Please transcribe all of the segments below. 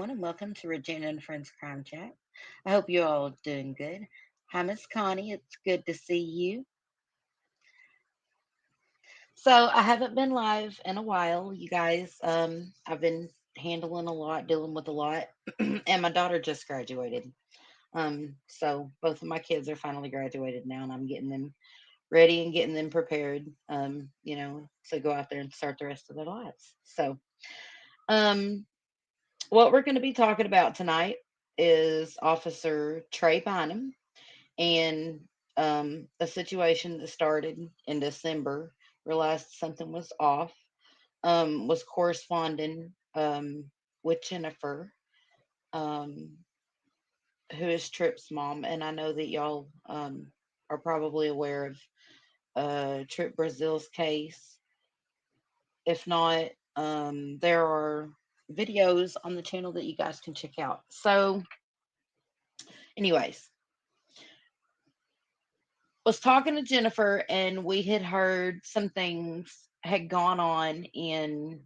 everyone, and welcome to Regina and Friends Crime Chat. I hope you're all doing good. Hi, Miss Connie. It's good to see you. So, I haven't been live in a while, you guys. I've been handling a lot, dealing with a lot, and my daughter just graduated. So both of my kids are finally graduated now, and I'm getting them ready and getting them prepared, to go out there and start the rest of their lives. So, um, what we're going to be talking about tonight is Officer Trey Bynum and a situation that started in December, realized something was off, was corresponding with Jennifer, um, who is Tripp's mom. And I know that y'all are probably aware of Trip Brazil's case. If not, there are videos on the channel that you guys can check out. So, anyways, was talking to Jennifer, and we had heard some things had gone on in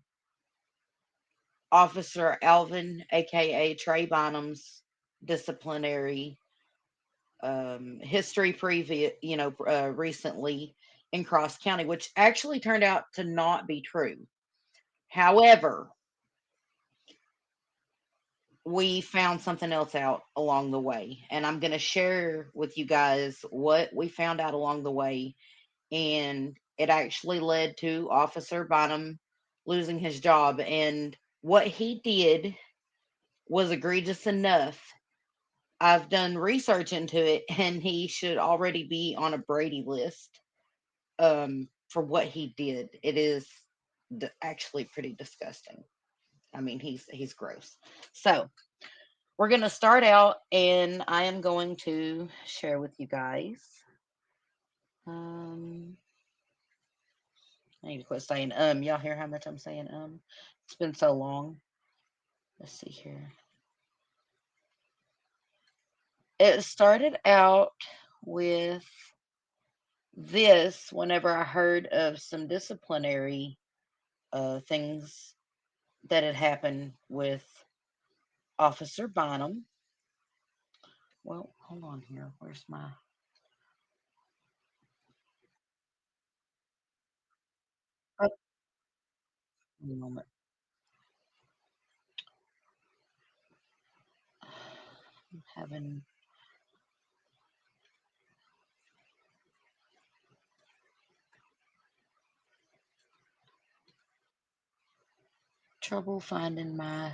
Officer Alvin, aka Trey Bynum's disciplinary history previous, recently in Cross County, which actually turned out to not be true. However, we found something else out along the way, and I'm going to share with you guys what we found out along the way. And it actually led to Officer Bynum losing his job. And what he did was egregious enough. I've done research into it, and he should already be on a Brady list for what he did. It is actually pretty disgusting. I mean, he's gross. So we're gonna start out, and I am going to share with you guys. Um, I need to quit saying Y'all hear how much I'm saying It's been so long. Let's see here. It started out with this whenever I heard of some disciplinary things that had happened with Officer Bonham. Well, hold on here. Where's my oh, moment? I'm having trouble finding my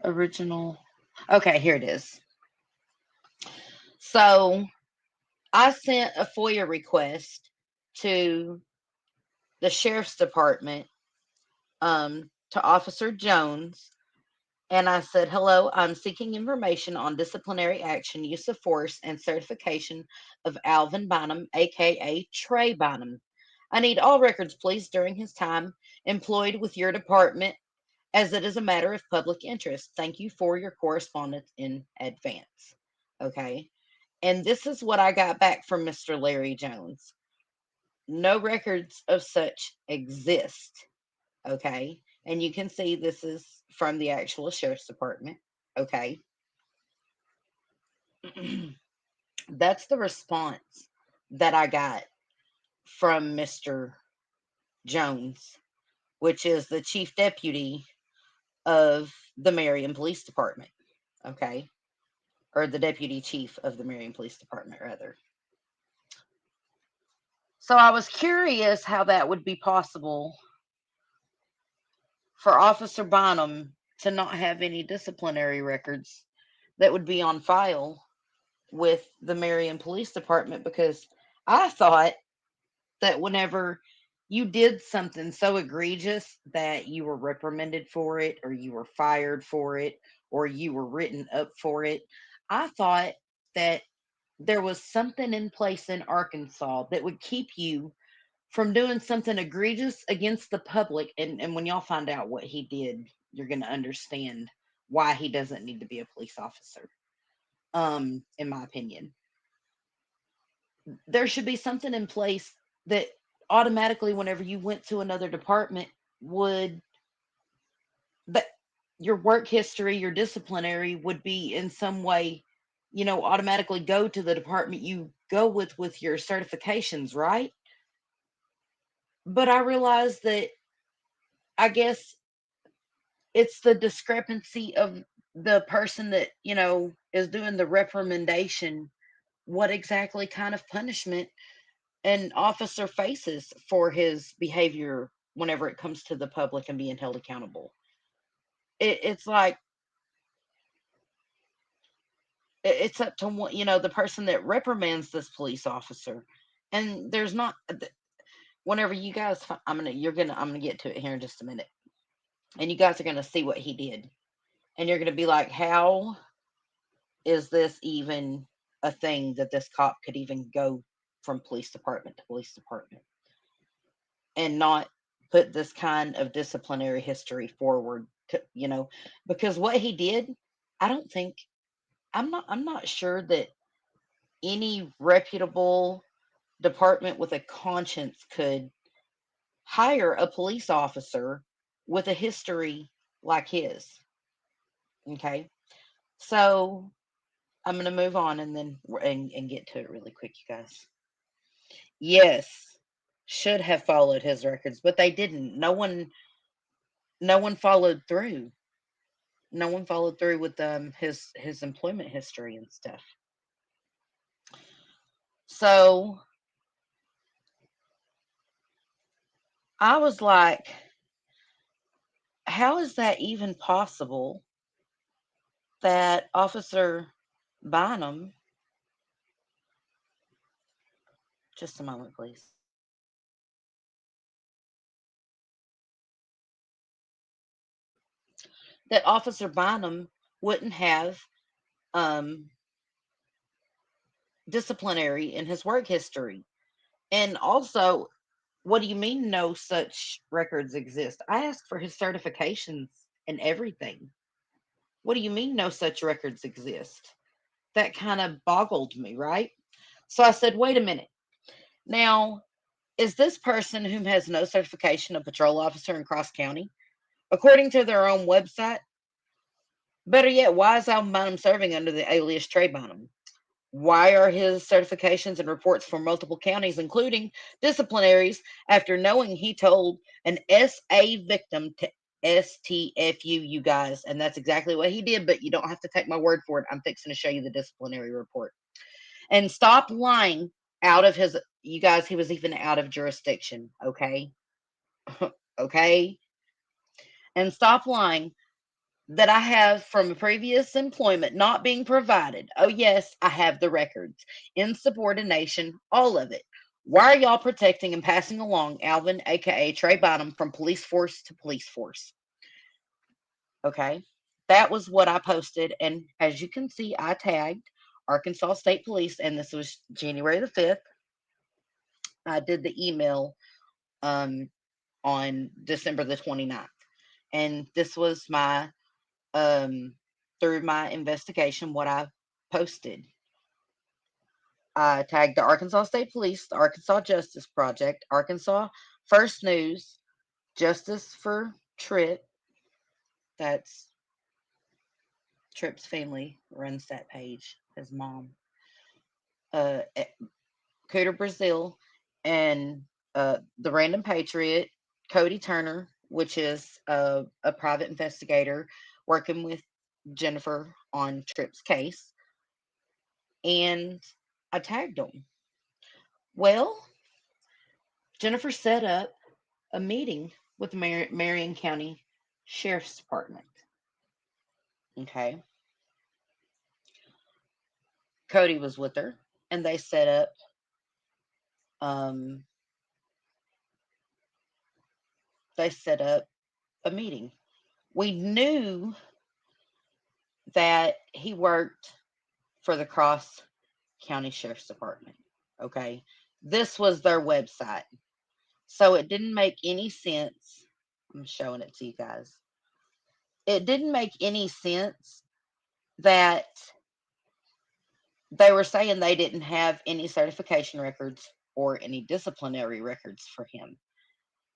original. Okay, here it is. So I sent a FOIA request to the sheriff's department, to Officer Jones, and I said, "Hello, I'm seeking information on disciplinary action, use of force, and certification of Alvin Bynum, aka Trey Bynum. I need all records, please, during his time employed with your department, as it is a matter of public interest. Thank you for your correspondence in advance." Okay. And this is what I got back from Mr. Larry Jones. No records of such exist. Okay. And you can see this is from the actual sheriff's department. Okay. That's the response that I got from Mr. Jones, which is the chief deputy of the Marion Police Department. Okay. Or the deputy chief of the Marion Police Department, rather. So I was curious how that would be possible for Officer Bonham to not have any disciplinary records that would be on file with the Marion Police Department, because I thought that whenever you did something so egregious that you were reprimanded for it, or you were fired for it, or you were written up for it, I thought that there was something in place in Arkansas that would keep you from doing something egregious against the public. And when y'all find out what he did, you're going to understand why he doesn't need to be a police officer. In my opinion, there should be something in place that automatically, whenever you went to another department, would that your work history, your disciplinary would be in some way, automatically go to the department you go with your certifications, right? But I realized that, I guess, it's the discrepancy of the person that, is doing the reprimandation, what exactly kind of punishment an officer faces for his behavior whenever it comes to the public and being held accountable. It's like, it's up to the person that reprimands this police officer. And there's not, whenever you guys, I'm gonna get to it here in just a minute, and you guys are gonna see what he did, and you're gonna be like, how is this even a thing that this cop could even go from police department to police department and not put this kind of disciplinary history forward to, because what he did, I don't think, I'm not sure that any reputable department with a conscience could hire a police officer with a history like his. Okay. So I'm going to move on and get to it really quick, you guys. Yes, should have followed his records, but they didn't. No one followed through. No one followed through with his employment history and stuff. So I was like, how is that even possible that Officer Bynum, just a moment, please, that Officer Bynum wouldn't have um, disciplinary in his work history? And also, what do you mean no such records exist? I asked for his certifications and everything. What do you mean no such records exist? That kind of boggled me, right? So I said, wait a minute. Now, is this person who has no certification a patrol officer in Cross County? According to their own website, better yet, why is Alvin Bynum serving under the alias Trey Bynum? Why are his certifications and reports for multiple counties, including disciplinaries, after knowing he told an SA victim to STFU, you guys? And that's exactly what he did, but you don't have to take my word for it. I'm fixing to show you the disciplinary report. And stop lying out of his, you guys, he was even out of jurisdiction, okay? Okay? And stop lying that I have from a previous employment not being provided. Oh, yes, I have the records. Insubordination, all of it. Why are y'all protecting and passing along Alvin, aka Trey Bynum, from police force to police force? Okay. That was what I posted. And as you can see, I tagged Arkansas State Police, and this was January the 5th. I did the email um, on December the 29th. And this was my through my investigation, what I posted. I tagged the Arkansas State Police, the Arkansas Justice Project, Arkansas First News, Justice for Tripp. That's Tripp's family runs that page, his mom. Cooter Brazil, and the Random Patriot, Cody Turner, which is a private investigator working with Jennifer on Tripp's case, and I tagged them. Well, Jennifer set up a meeting with the Marion County Sheriff's Department. Okay. Cody was with her, and um they set up a meeting. We knew that he worked for the Cross County Sheriff's Department. Okay. This was their website. So it didn't make any sense. I'm showing it to you guys. It didn't make any sense that they were saying they didn't have any certification records or any disciplinary records for him.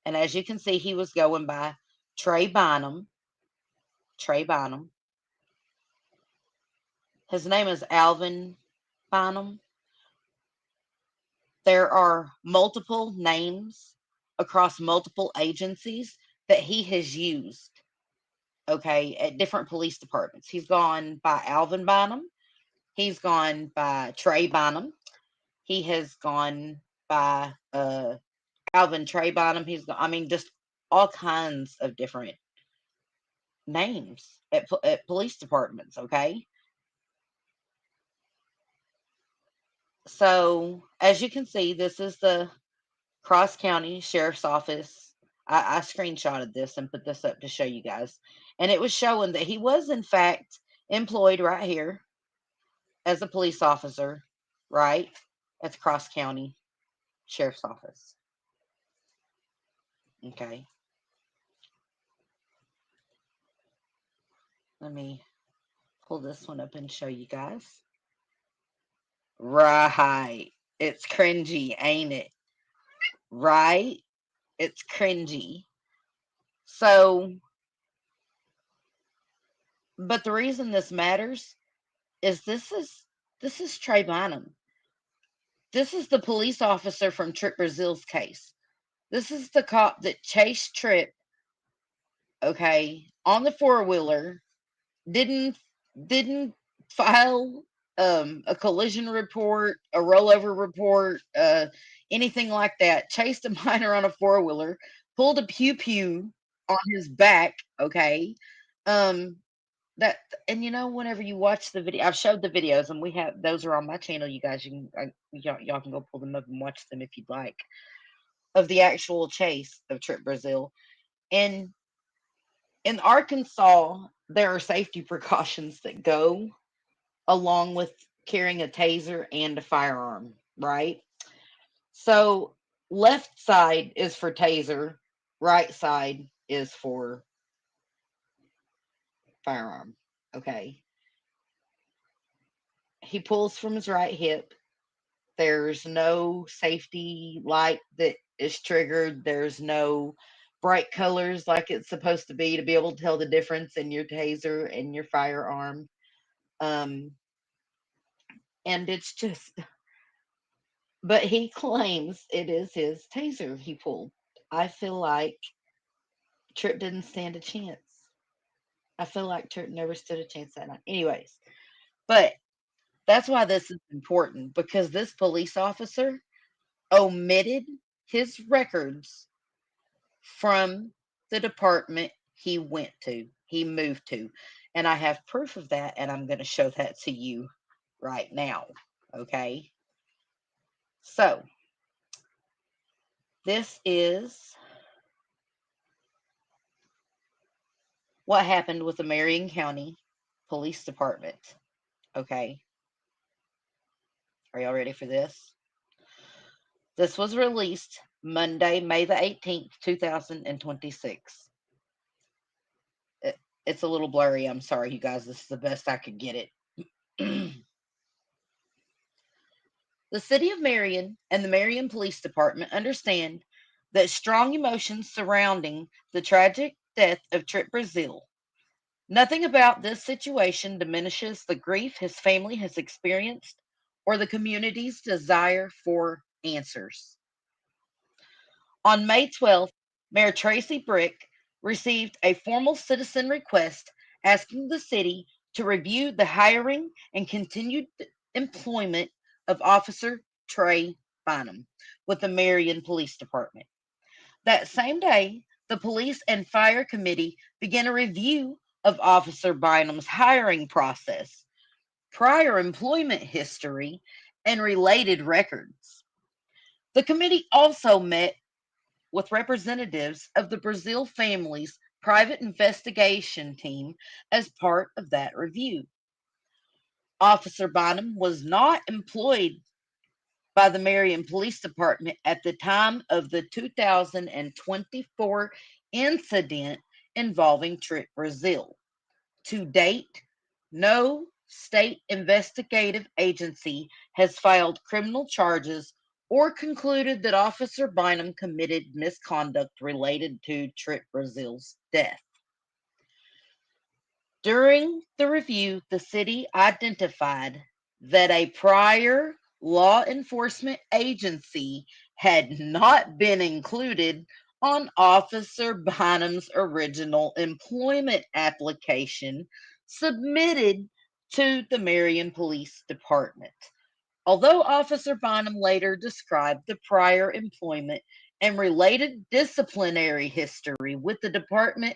And as you can see, he was going by Trey Bynum. Trey Bynum. His name is Alvin Bynum. There are multiple names across multiple agencies that he has used, okay, at different police departments. He's gone by Alvin Bynum. He's gone by Trey Bynum. He has gone by Alvin Trey Bynum. I mean, just all kinds of different names at police departments, okay? So, as you can see, this is the Cross County Sheriff's Office. I screenshotted this and put this up to show you guys. And it was showing that he was, in fact, employed right here as a police officer, right? At the Cross County Sheriff's Office. Okay. Let me pull this one up and show you guys. Right. It's cringy, ain't it? Right? It's cringy. So, but the reason this matters is this is Trey Bynum. This is the police officer from Trip Brazil's case. This is the cop that chased Trip, okay, on the four-wheeler, didn't didn't file a collision report, a rollover report, anything like that. Chased a minor on a four-wheeler, pulled a pew pew on his back, okay. Um that and whenever you watch the video, I've showed the videos and we have those are on my channel. You guys, y'all can go pull them up and watch them if you'd like, of the actual chase of Trip Brazil. And in Arkansas, there are safety precautions that go along with carrying a taser and a firearm, right? So left side is for taser, right side is for firearm. Okay. He pulls from his right hip. There's no safety light that is triggered. There's no bright colors like it's supposed to be able to tell the difference in your taser and your firearm. Um, and it's just, but he claims it is his taser he pulled. I feel like Trip didn't stand a chance. I feel like Trip never stood a chance that night. Anyways, but that's why this is important, because this police officer omitted his records from the department he moved to. And I have proof of that, and I'm going to show that to you right now. Okay. So this is what happened with the Marion County Police Department. Okay. Are y'all ready for this? This was released Monday, May the 18th, 2026. It's a little blurry. I'm sorry, you guys. This is the best I could get it. The city of Marion and the Marion Police Department understand that strong emotions surrounding the tragic death of Trip Brazil. Nothing about this situation diminishes the grief his family has experienced or the community's desire for answers. On May 12th, Mayor Tracy Brick received a formal citizen request asking the city to review the hiring and continued employment of Officer Trey Bynum with the Marion Police Department. That same day, the Police and Fire Committee began a review of Officer Bynum's hiring process, prior employment history, and related records. The committee also met with representatives of the Brazil family's private investigation team as part of that review. Officer Bynum was not employed by the Marion Police Department at the time of the 2024 incident involving Trip Brazil. To date, no state investigative agency has filed criminal charges or concluded that Officer Bynum committed misconduct related to Trip Brazil's death. During the review, the city identified that a prior law enforcement agency had not been included on Officer Bynum's original employment application submitted to the Marion Police Department. Although Officer Bynum later described the prior employment and related disciplinary history with the department,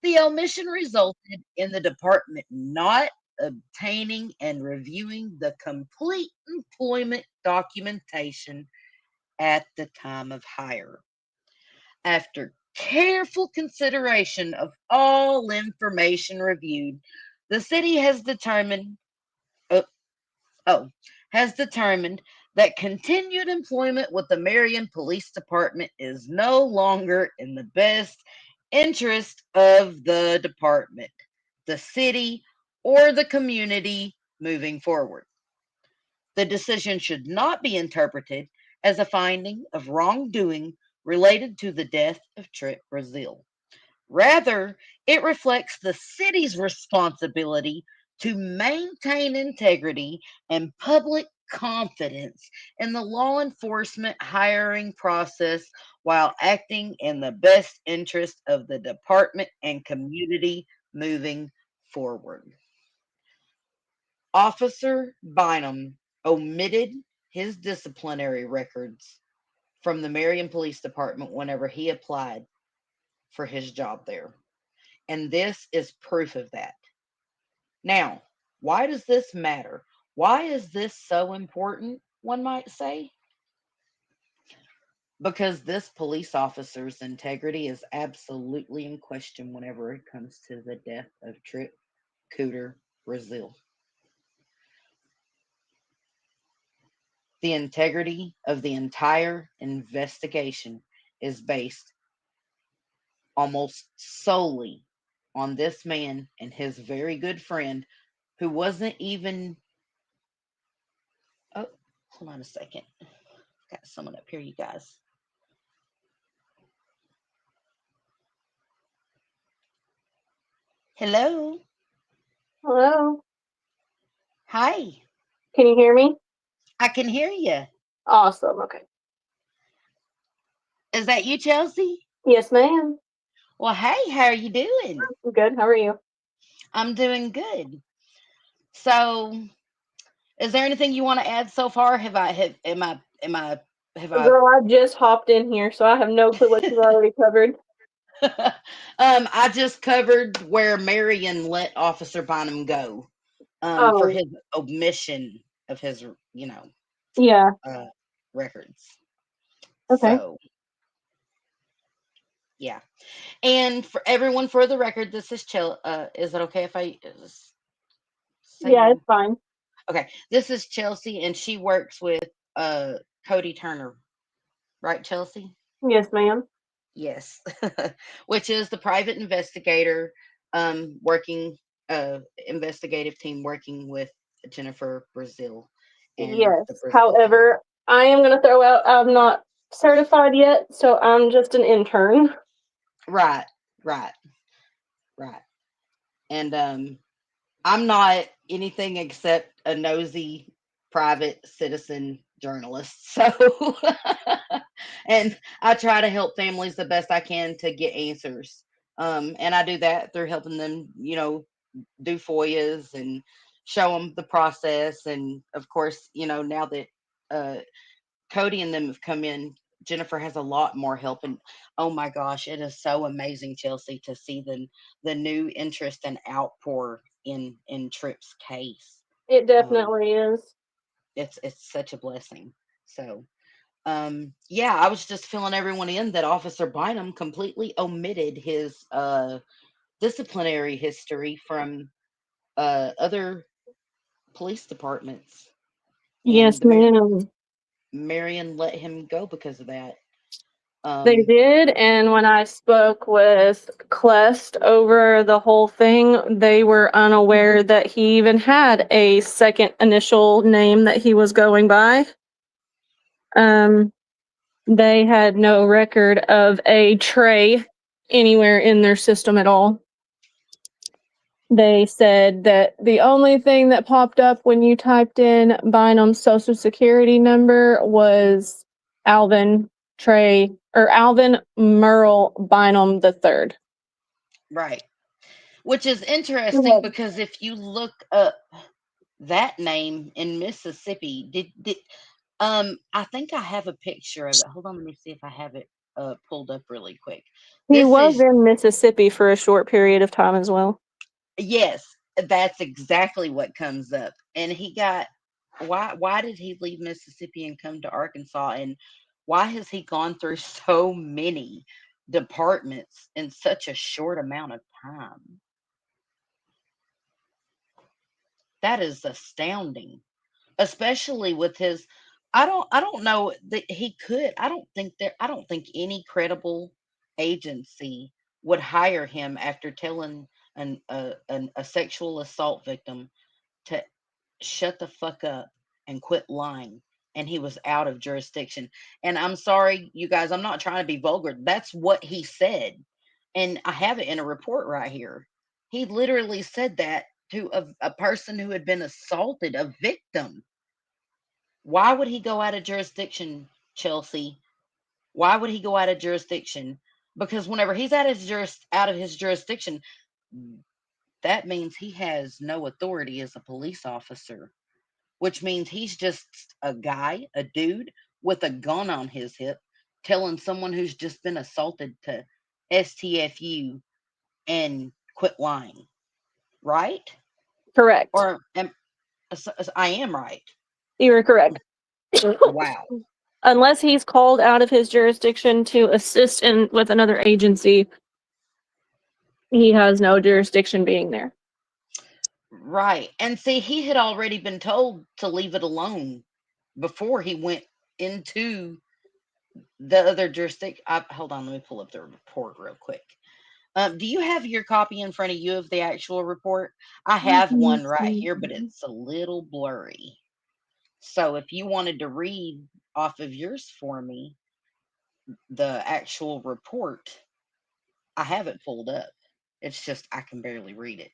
the omission resulted in the department not obtaining and reviewing the complete employment documentation at the time of hire. After careful consideration of all information reviewed, the city has determined oh, has determined that continued employment with the Marion Police Department is no longer in the best interest of the department, the city, or the community moving forward. The decision should not be interpreted as a finding of wrongdoing related to the death of Trip Brazil. Rather, it reflects the city's responsibility to maintain integrity and public confidence in the law enforcement hiring process while acting in the best interest of the department and community moving forward. Officer Bynum omitted his disciplinary records from the Marion Police Department whenever he applied for his job there. And this is proof of that. Now, why does this matter? Why is this so important, one might say? Because this police officer's integrity is absolutely in question whenever it comes to the death of Trip Cooter Brazil. The integrity of the entire investigation is based almost solely on this man and his very good friend who wasn't even. Oh, hold on a second. Got someone up here, you guys. Hello. Hello. Hi. Can you hear me? I can hear you. Awesome. Okay. Is that you, Chelsea? Yes, ma'am. Well, hey, how are you doing? I'm good. How are you? I'm doing good. So, is there anything you want to add so far? Have I have am I have I Girl, I just hopped in here, so I have no clue what you've already covered. I just covered where Marion let Officer Bynum go for Oh, his omission of his, yeah. uh, records. Okay. So, yeah. And for everyone, for the record, this is Chel. Is it okay if I say Yeah, your? it's fine. Okay, this is Chelsea, and she works with uh Cody Turner, right, Chelsea? Yes, ma'am. Yes, which is the private investigator, working investigative team working with Jennifer Brazil and the Yes. Brazil case. However, I am going to throw out I'm not certified yet, so I'm just an intern. Right, right, right. And I'm not anything except a nosy private citizen journalist. So, and I try to help families the best I can to get answers. And I do that through helping them, do FOIAs and show them the process. And of course, now that uh, Cody and them have come in, Jennifer has a lot more help. And oh my gosh, it is so amazing, Chelsea, to see the new interest and outpour in Tripp's case. It Um, definitely is. it's such a blessing. So yeah, I was just filling everyone in that Officer Bynum completely omitted his disciplinary history from other police departments, and Yes, ma'am. Marion let him go because of that. They Um, did, and when I spoke with Clest over the whole thing, they were unaware that he even had a second initial name that he was going by. Um, they had no record of a tray anywhere in their system at all. They said that the only thing that popped up when you typed in Bynum's social security number was Alvin Alvin Merle Bynum the third. Right. Which is interesting because if you look up that name in Mississippi, I think I have a picture of it. Hold on, let me see if I have it pulled up really quick. He This was is in Mississippi for a short period of time as well. Yes, that's exactly what comes up. And he got why did he leave Mississippi and come to Arkansas, and why has he gone through so many departments in such a short amount of time? That is astounding, especially with his I don't know that he could. I don't think any credible agency would hire him after telling a sexual assault victim to shut the fuck up and quit lying, and he was out of jurisdiction. And I'm sorry, you guys, I'm not trying to be vulgar. That's what he said. And I have it in a report right here. He literally said that to a person who had been assaulted, a victim. Why would he go out of jurisdiction, Chelsea? Why would he go out of jurisdiction? Because whenever he's out of his jurisdiction, that means he has no authority as a police officer, which means he's just a guy, a dude with a gun on his hip, telling someone who's just been assaulted to STFU and quit lying, right? Correct. Or I am right. You were correct. Wow. Unless he's called out of his jurisdiction to assist in with another agency, he has no jurisdiction being there. Right. And see, he had already been told to leave it alone before he went into the other jurisdiction. Hold on, let me pull up the report real quick. Do you have your copy in front of you of the actual report? I have one right here, but it's a little blurry. So if you wanted to read off of yours for me, the actual report, I have it pulled up. It's just I can barely read it.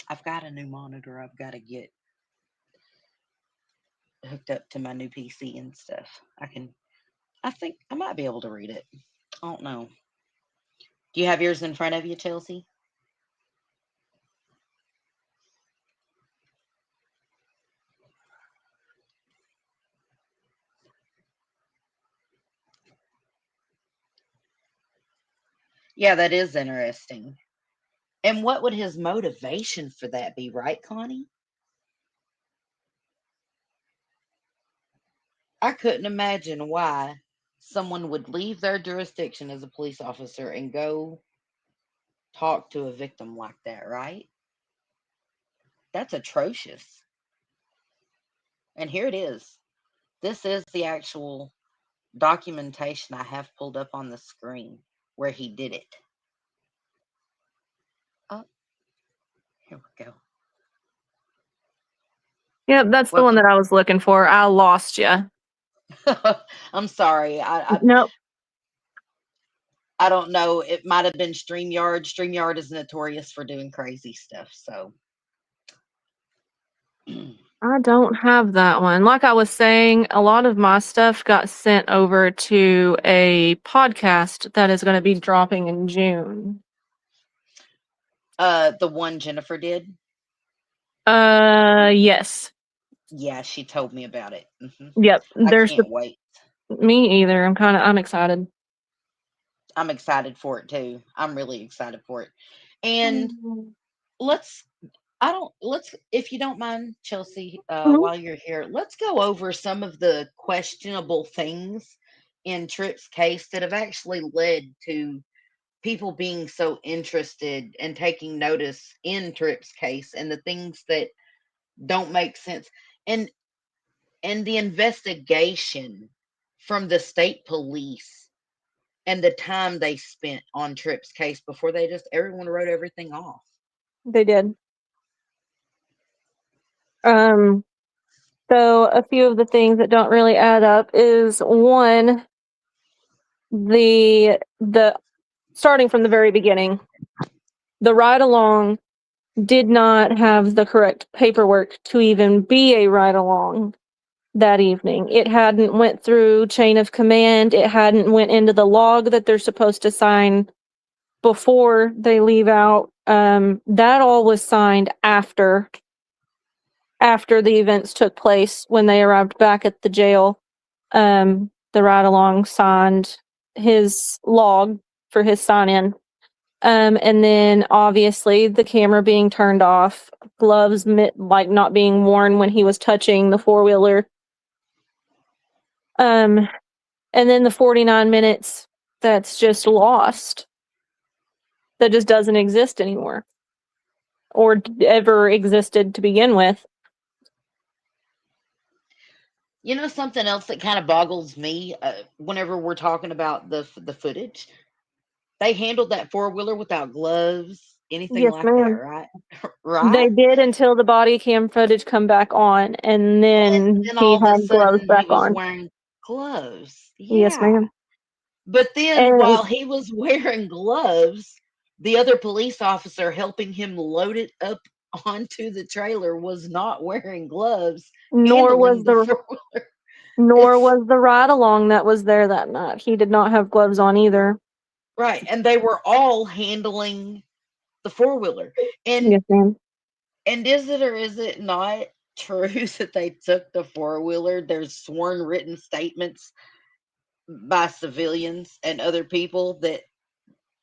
I've got a new monitor. I've got to get hooked up to my new PC and stuff. I think I might be able to read it. I don't know. Do you have yours in front of you, Chelsea? Yeah, that is interesting. And what would his motivation for that be, right, Connie? I couldn't imagine why someone would leave their jurisdiction as a police officer and go talk to a victim like that, right? That's atrocious. And here it is. This is the actual documentation I have pulled up on the screen where he did it. Oh, here we go. Yep, that's the Well, one that I was looking for. I lost you. I'm sorry. Nope. I don't know. It might have been StreamYard. StreamYard is notorious for doing crazy stuff. So, I don't have that one. Like I was saying, a lot of my stuff got sent over to a podcast that is going to be dropping in June. the one Jennifer did. Yes. Yeah, she told me about it. Yep. I There's the can't wait. Me either. I'm excited. I'm excited for it too. I'm really excited for it. And Mhm. let's let's, if you don't mind, Chelsea, Mhm. while you're here, let's go over some of the questionable things in Tripp's case that have actually led to people being so interested and taking notice in Tripp's case, and the things that don't make sense. And the investigation from the state police and the time they spent on Tripp's case before they just everyone wrote everything off. They did. Um, So a few of the things that don't really add up is one, the starting from the very beginning, the ride along did not have the correct paperwork to even be a ride along that evening. It hadn't went through chain of command. It hadn't went into the log that they're supposed to sign before they leave out. That all was signed after the events took place when they arrived back at the jail. The ride along signed his log for his sign in. And then obviously the camera being turned off, gloves like not being worn when he was touching the four-wheeler. And then the 49 minutes that's just lost, that just doesn't exist anymore or ever existed to begin with. You know something else that kind of boggles me whenever we're talking about the footage? They handled that four wheeler without gloves, anything Yes, like that, ma'am. right? They Right? did until the body cam footage come back on, and And then then he all of a had gloves sudden he back was on. wearing gloves. Yes, Yeah. ma'am. But then And while he was wearing gloves, the other police officer helping him load it up onto the trailer was not wearing gloves, nor was handling the the four wheeler. nor It's was the ride along that was there that night. He did not have gloves on either. right. And they were all handling the four wheeler. And Yes, ma'am. is it or is it not true that they took the four wheeler? There's sworn written statements by civilians and other people that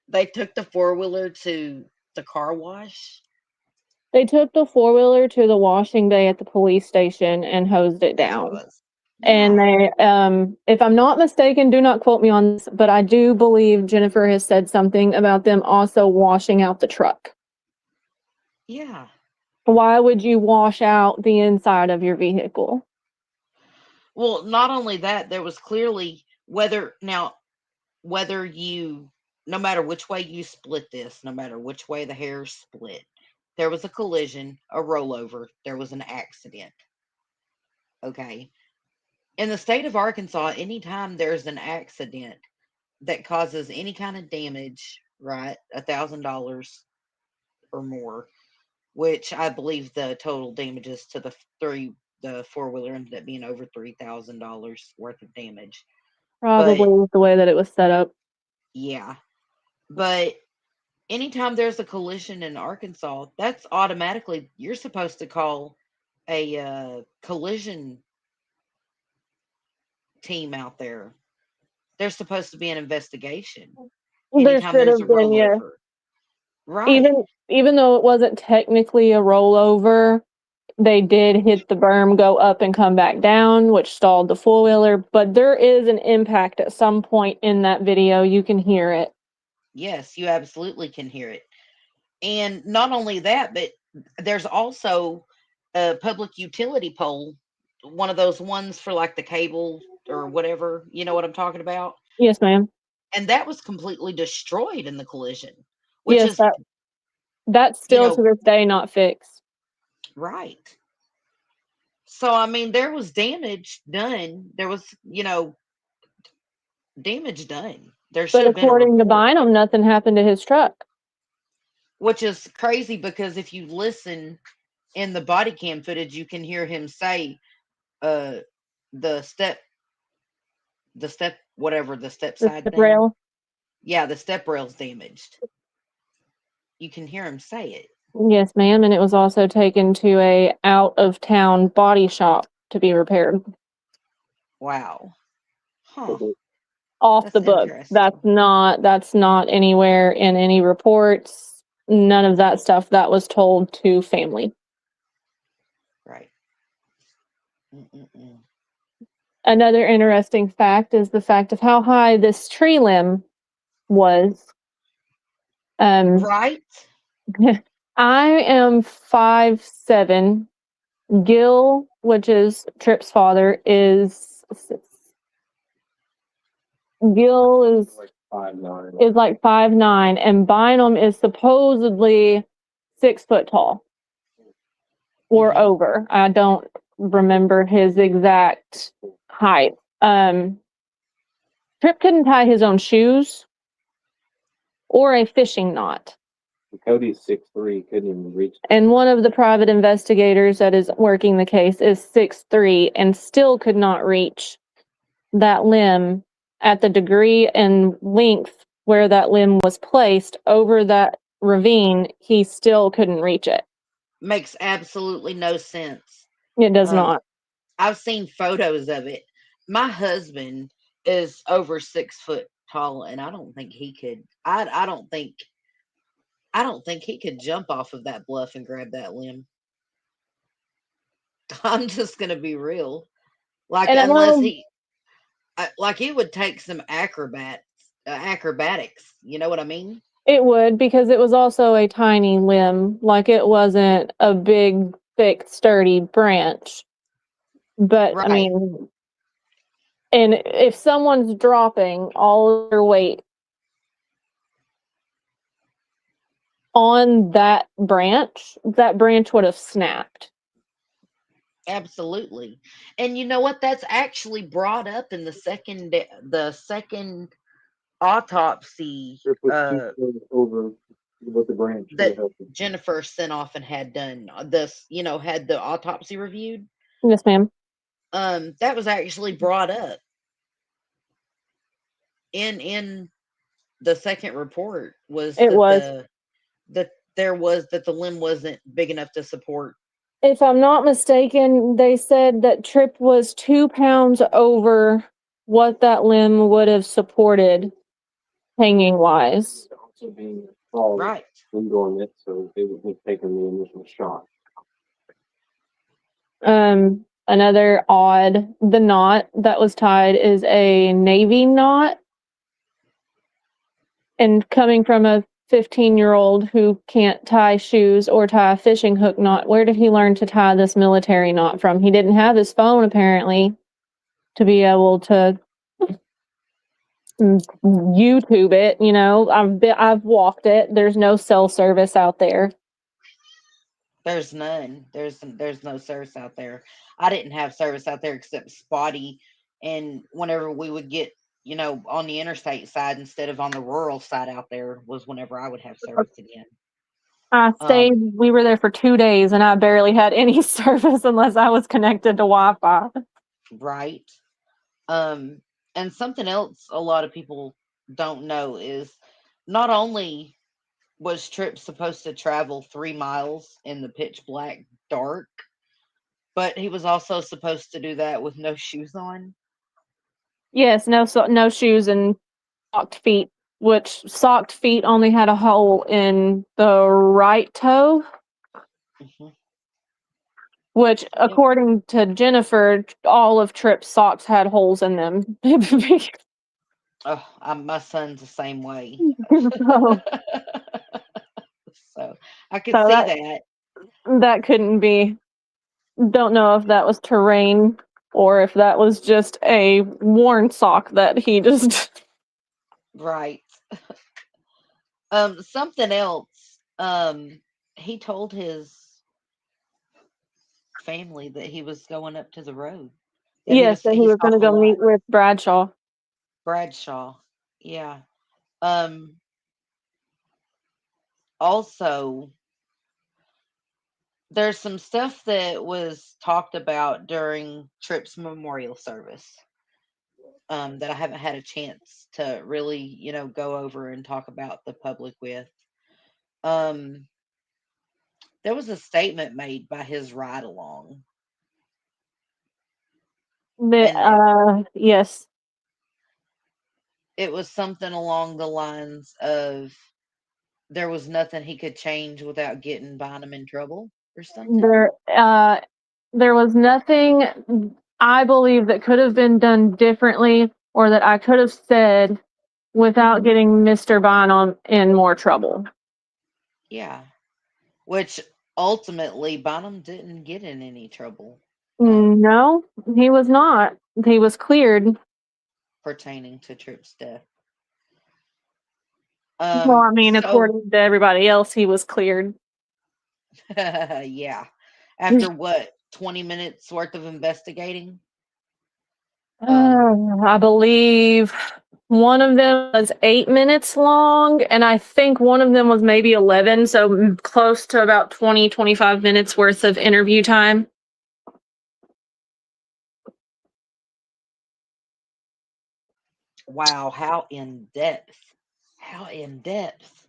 they took the four wheeler to the car wash. They took the four wheeler to the washing bay at the police station and hosed it That's what it down. was. And Yeah. they, if I'm not mistaken, do not quote me on this, but I do believe Jennifer has said something about them also washing out the truck. Yeah. Why would you wash out the inside of your vehicle? Well, not only that, there was clearly whether you no matter which way you split this, no matter which way the hair split, there was a collision, a rollover, there was an accident. Okay. In the state of Arkansas, anytime there's an accident that causes any kind of damage, right, $1,000 or more, which I believe the total damages to the four wheeler ended up being over $3,000 worth of damage. Probably But with the way that it was set up. yeah, but anytime there's a collision in Arkansas, that's automatically you're supposed to call a collision team out there. There's supposed to be an investigation There anytime should there's a have been, yeah. rollover. Right. Even though it wasn't technically a rollover, they did hit the berm, go up and come back down, which stalled the four wheeler. But there is an impact at some point in that video. You can hear it. Yes, you absolutely can hear it. And not only that, but there's also a public utility pole, one of those ones for like the cable or whatever, you know what I'm talking about? Yes, ma'am. And that was completely destroyed in the collision, which Yes, is, that's you still to know, this day not fixed. right. So, I mean, there was damage done. There was, damage done. There should But have been a according to report, Bynum, nothing happened to his truck. which is crazy because if you listen in the body cam footage, you can hear him say, uh, the whatever, the step The side step thing. rail. Yeah, the step rail's damaged. You can hear him say it. Yes, ma'am. And it was also taken to a out of town body shop to be repaired. Wow. Huh. Off the That's books. interesting. That's not anywhere in any reports. None of that stuff. That was told to family. Right. Mm-mm-mm. Another interesting fact is the fact of how high this tree limb was. Um, Right? I am 5'7". Gil, which is Tripp's father, Gil is like 5'9", and Bynum is supposedly 6 foot tall or Mm-hmm. over. I don't. remember his exact height. Tripp couldn't tie his own shoes or a fishing knot. Cody's 6'3", couldn't even reach. And one of the private investigators that is working the case is 6'3" and still could not reach that limb at the degree and length where that limb was placed over that ravine. He still couldn't reach it. Makes absolutely no sense. It does Um, not. I've seen photos of it. My husband is over 6 foot tall, and I don't think he could. I don't think he could jump off of that bluff and grab that limb. I'm just gonna be real. Like And I unless know he, like it would take some acrobatics. You know what I mean? it would, because it was also a tiny limb. Like, it wasn't a big, thick, sturdy branch. But I Right. mean, and if someone's dropping all of their weight on that branch would have snapped. Absolutely. And you know what? That's actually brought up in the second autopsy Trip was too close over with the branch for the that help. Jennifer sent off and had done this, had the autopsy reviewed. Yes, ma'am. That was actually brought up in the second report was It was. that the limb wasn't big enough to support. If I'm not mistaken, they said that Tripp was 2 pounds over what that limb would have supported hanging wise. Also being fall Right. on it, so they would have taken the initial shot. Another odd, the knot that was tied is a navy knot. And coming from a 15-year-old who can't tie shoes or tie a fishing hook knot, where did he learn to tie this military knot from? He didn't have his phone, apparently, to be able to YouTube it. I've walked it. There's no cell service out there. There's none. There's no service out there. I didn't have service out there except spotty, and whenever we would get, on the interstate side instead of on the rural side out there was whenever I would have service again. We were there for 2 days and I barely had any service unless I was connected to Wi-Fi. Right. And something else a lot of people don't know is not only was Tripp supposed to travel 3 miles in the pitch black dark, but he was also supposed to do that with no shoes on. Yes, no shoes and socked feet, which socked feet only had a hole in the right toe, Hmm. which, Yep. according to Jennifer, all of Tripp's socks had holes in them. Oh, my son's the same way. so, So I could so see that that. that couldn't be. Don't know if that was terrain or if that was just a worn sock that he just. Right. Something else. He told his family that he was going up to the road. That Yes, that he he was saw going to the go lot. meet with Bradshaw. Bradshaw. Yeah. Um. Also, there's some stuff that was talked about during Tripp's memorial service. That I haven't had a chance to really, go over and talk about the public with. Um, there was a statement made by his ride along, and Yes. it was something along the lines of there was nothing he could change without getting Bynum in trouble or something. There was nothing I believe that could have been done differently or that I could have said without getting Mr. Bynum in more trouble. Yeah, which ultimately Bynum didn't get in any trouble No, he was not. He was cleared. pertaining to Tripp's death. Well, I mean, So according to everybody else, he was cleared. yeah. After what, 20 minutes worth of investigating? I believe one of them was 8 minutes long, and I think one of them was maybe 11, so close to about 20, 25 minutes worth of interview time. Wow, how in depth. How in depth.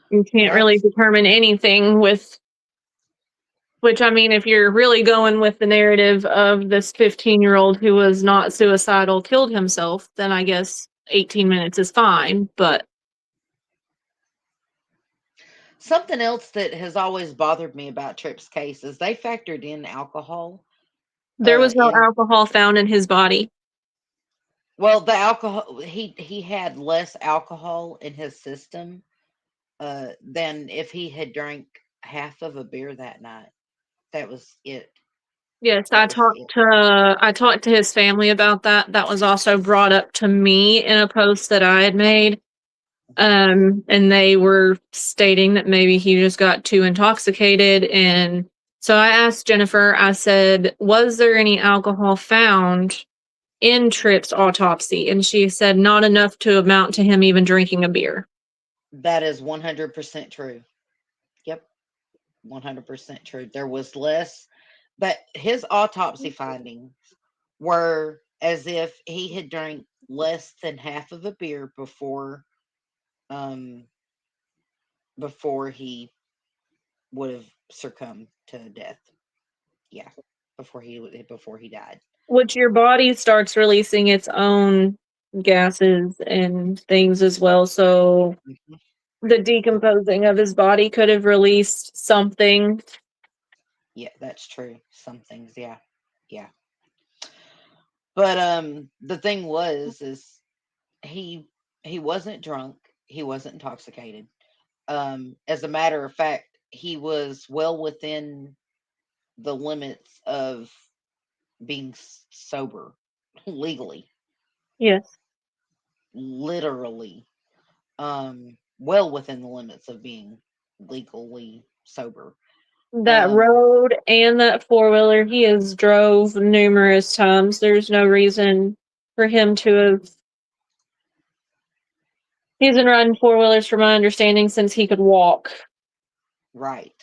You can't really That's determine anything with, which, I mean, if you're really going with the narrative of this 15-year-old who was not suicidal, killed himself, then I guess 18 minutes is fine. But something else that has always bothered me about Tripp's case is they factored in alcohol. there was no In alcohol found in his body. Well, the alcohol, he had less alcohol in his system than if he had drank half of a beer that night. That was it. Yes, That was it. I talked to his family about that. That was also brought up to me in a post that I had made. Mhm. And they were stating that maybe he just got too intoxicated. And so I asked Jennifer, I said, was there any alcohol found in Tripp's autopsy? And she said, not enough to amount to him even drinking a beer. That is 100% true. Yep, 100% true. There was less, but his autopsy findings were as if he had drank less than half of a beer um before he would have succumbed to death. Yeah, before he died. Which your body starts releasing its own gases and things as well. So Mhm. the decomposing of his body could have released something. Yeah, that's true. Some things, yeah. Yeah. But the thing was is he he wasn't drunk, he wasn't intoxicated. As a matter of fact, he was well within the limits of being sober legally, Yes. literally. Well within the limits of being legally sober. That Um, road and that four-wheeler he has drove numerous times. There's no reason for him to have. He's been riding four-wheelers, from my understanding, since he could walk. right.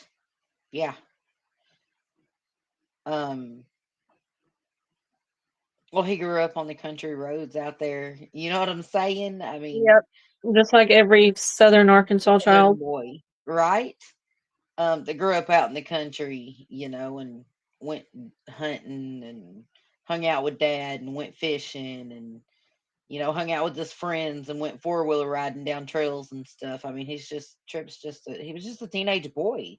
Yeah. Um, well, he grew up on the country roads out there. You know what I'm saying? I Yep. mean, Just like every Southern Arkansas Southern child. boy, right? That grew up out in the country, and went hunting and hung out with dad and went fishing and hung out with his friends and went four-wheeler riding down trails and stuff. I mean, Tripp's he was just a teenage boy.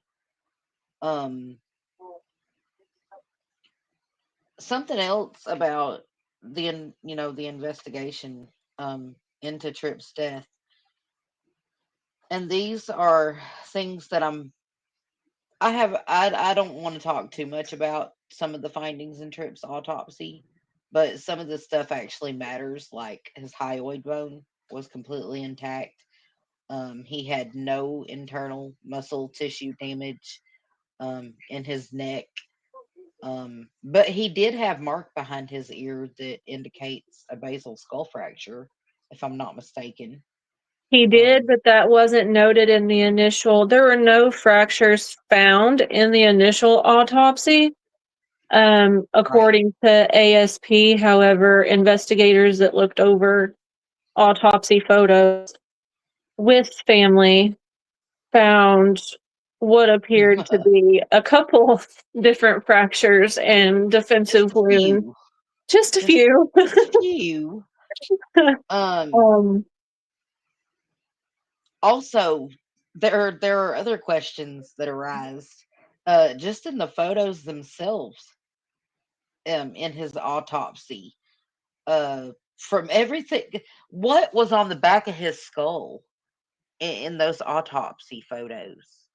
Um, Something else about the investigation into Tripp's death, and these are things that I don't want to talk too much about some of the findings in Tripp's autopsy, but some of the stuff actually matters, like his hyoid bone was completely intact. He had no internal muscle tissue damage in his neck. But he did have mark behind his ear that indicates a basal skull fracture, if I'm not mistaken. He did, Um, but that wasn't noted in the initial. There were no fractures found in the initial autopsy. right. According to ASP, however, investigators that looked over autopsy photos with family found what appeared to be a couple of different fractures and Just defensive a wounds. few. Just a Just few. just a few. Um, um, Also, there are other questions that arise just in the photos themselves in his autopsy. From everything, what was on the back of his skull in those autopsy photos,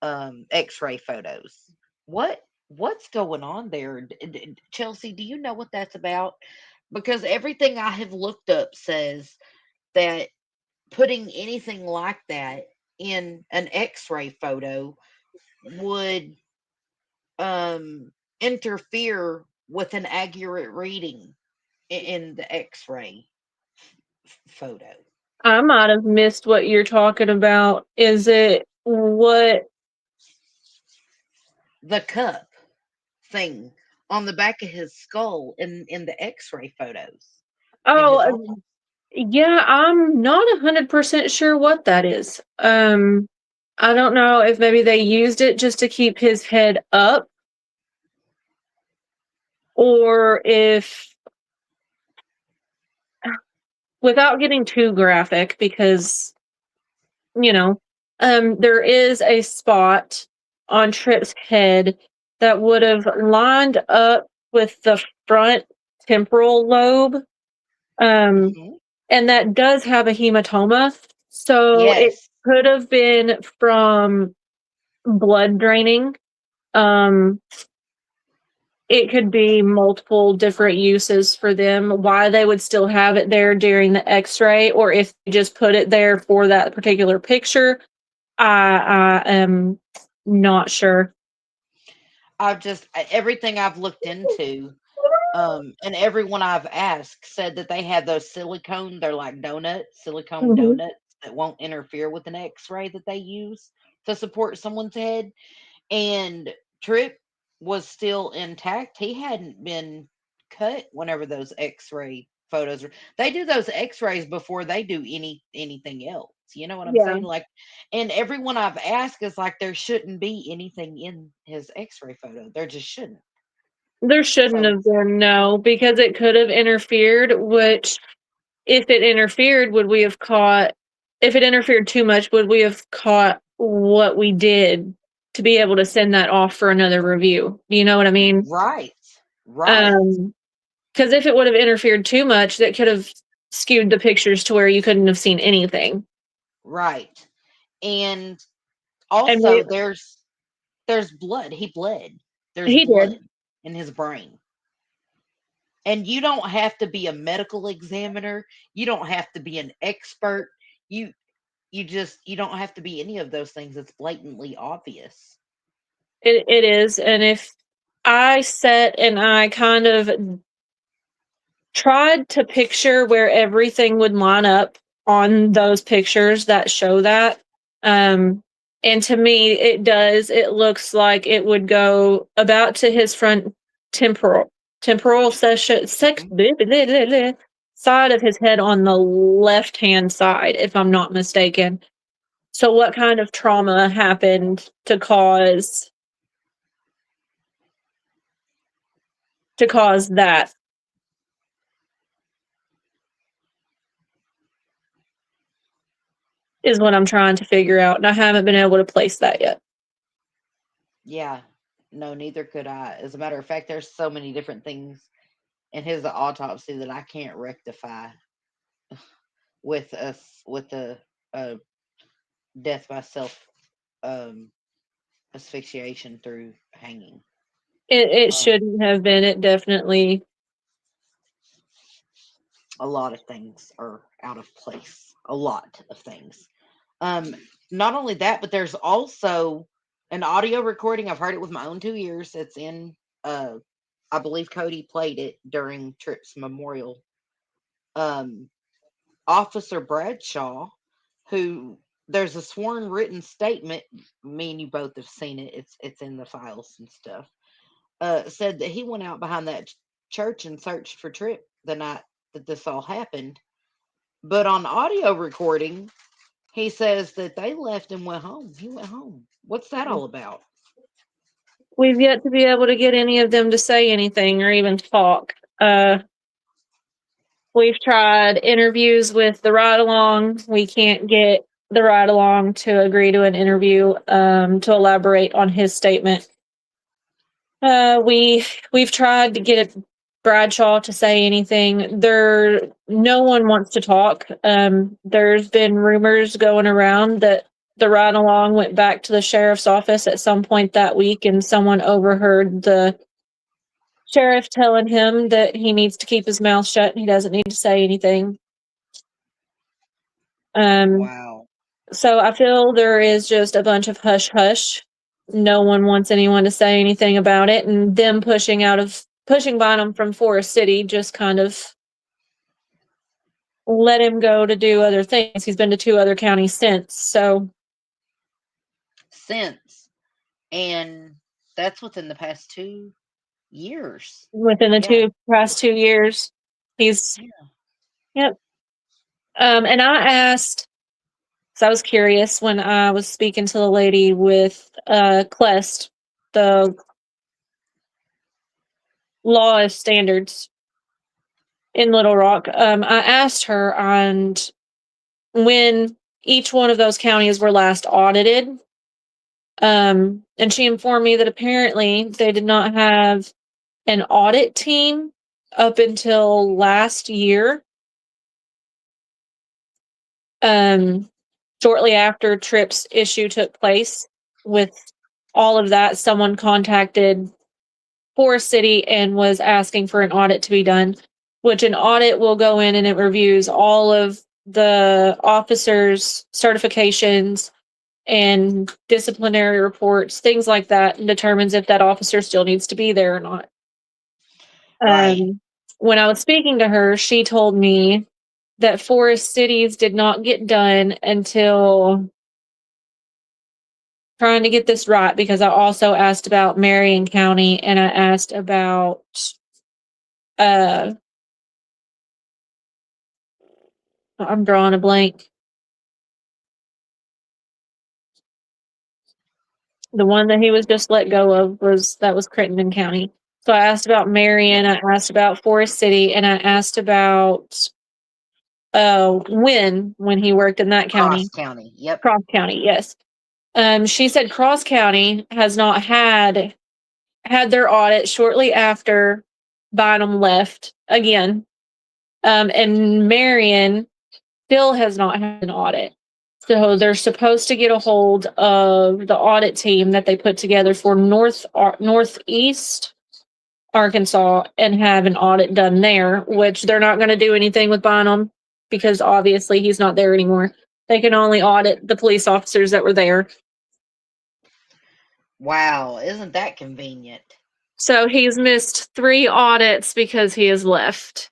X-ray photos? What's going on there? Chelsea, do you know what that's about? Because everything I have looked up says that putting anything like that in an X-ray photo would interfere with an accurate reading in the X-ray photo. I might have missed what you're talking about. Is it what? The cup thing on the back of his skull in the X-ray photos in his Oh, autopsy. yeah, I'm not 100% sure what that is. I don't know if maybe they used it just to keep his head up, or if, without getting too graphic, because, you know, there is a spot on Tripp's head that would have lined up with the front temporal lobe. Hmm. And that does have a hematoma. So it Yes. could have been from blood draining. Um, it could be multiple different uses for them, why they would still have it there during the x-ray, or if they just put it there for that particular picture. I am not sure. Everything I've looked into, and everyone I've asked said that they had those they're like silicone Mhm. donuts that won't interfere with an X-ray that they use to support someone's head. And Trip was still intact. He hadn't been cut whenever those X-ray photos are. They do those X-rays before they do anything else. You know what I'm Yeah. saying? Like, and everyone I've asked is like, there shouldn't be anything in his X-ray photo. There just shouldn't. There shouldn't So have been, no, because it could have interfered, which, if it interfered, would we have caught, if it interfered too much, would we have caught what we did to be able to send that off for another review? Do you know what I mean? right, right, Um, because if it would have interfered too much, that could have skewed the pictures to where you couldn't have seen anything. right. And And also, there's blood. He bled. There's he blood did. in his brain. And you don't have to be a medical examiner. You don't have to be an expert. You you don't have to be any of those things. It's blatantly obvious. It is. And if I sat and I kind of tried to picture where everything would line up on those pictures that show that. And to me, it does. It looks like it would go about to his front temporal Mhm. side of his head on the left hand side, if I'm not mistaken. So, what kind of trauma happened to cause that? Is what I'm trying to figure out, and I haven't been able to place that yet. Yeah. No, neither could I. As a matter of fact, there's so many different things in his autopsy that I can't rectify with the uh, death by self um, asphyxiation through hanging. It Um, shouldn't have been. It definitely. a lot of things are out of place. A lot of things. Um, Not only that, but there's also an audio recording. I've heard it with my own 2 ears. It's in. I believe Cody played it during Tripp's memorial. Um, Officer Bradshaw, who there's a sworn written statement. Me and you both have seen it. It's in the files and stuff. Said that he went out behind that church and searched for Tripp the night that this all happened. But on audio recording, he says that they left and went home. He went home. What's that all about? We've yet to be able to get any of them to say anything or even talk. We've tried interviews with the ride along. We can't get the ride along to agree to an interview to elaborate on his statement. We've tried to get Bradshaw to say anything. No one wants to talk. There's been rumors going around that the ride along went back to the sheriff's office at some point that week, and someone overheard the sheriff telling him that he needs to keep his mouth shut and he doesn't need to say anything. Um, Wow. so I feel there is just a bunch of hush hush no one wants anyone to say anything about it, and them pushing Bynum from Forest City just kind of let him go to do other things. He's been to 2 other counties since, so Since, and that's within the past 2 years. within the Yeah. past 2 years, he's Yeah. yep. And I asked, so I was curious when I was speaking to the lady with Clest, the law of standards in Little Rock. I asked her on when each one of those counties were last audited. And she informed me that apparently they did not have an audit team up until last year. Shortly after Tripp's issue took place with all of that, someone contacted Forest City and was asking for an audit to be done, which an audit will go in and it reviews all of the officers' certifications and disciplinary reports, things like that, and determines if that officer still needs to be there or not. Right. When I was speaking to her, she told me that Forest Cities did not get done until, trying to get this right, because I also asked about Marion County and I asked about I'm drawing a blank. The one that he was just let go of was Crittenden County. So I asked about Marion, I asked about Forest City, and I asked about when he worked in that Cross county. County. Yep. Cross County, yes. She said Cross County has not had their audit shortly after Bynum left again. And Marion still has not had an audit. So they're supposed to get a hold of the audit team that they put together for Northeast Arkansas and have an audit done there, which they're not going to do anything with Bynum because obviously he's not there anymore. They can only audit the police officers that were there. Wow, isn't that convenient? So he's missed 3 audits because he has left.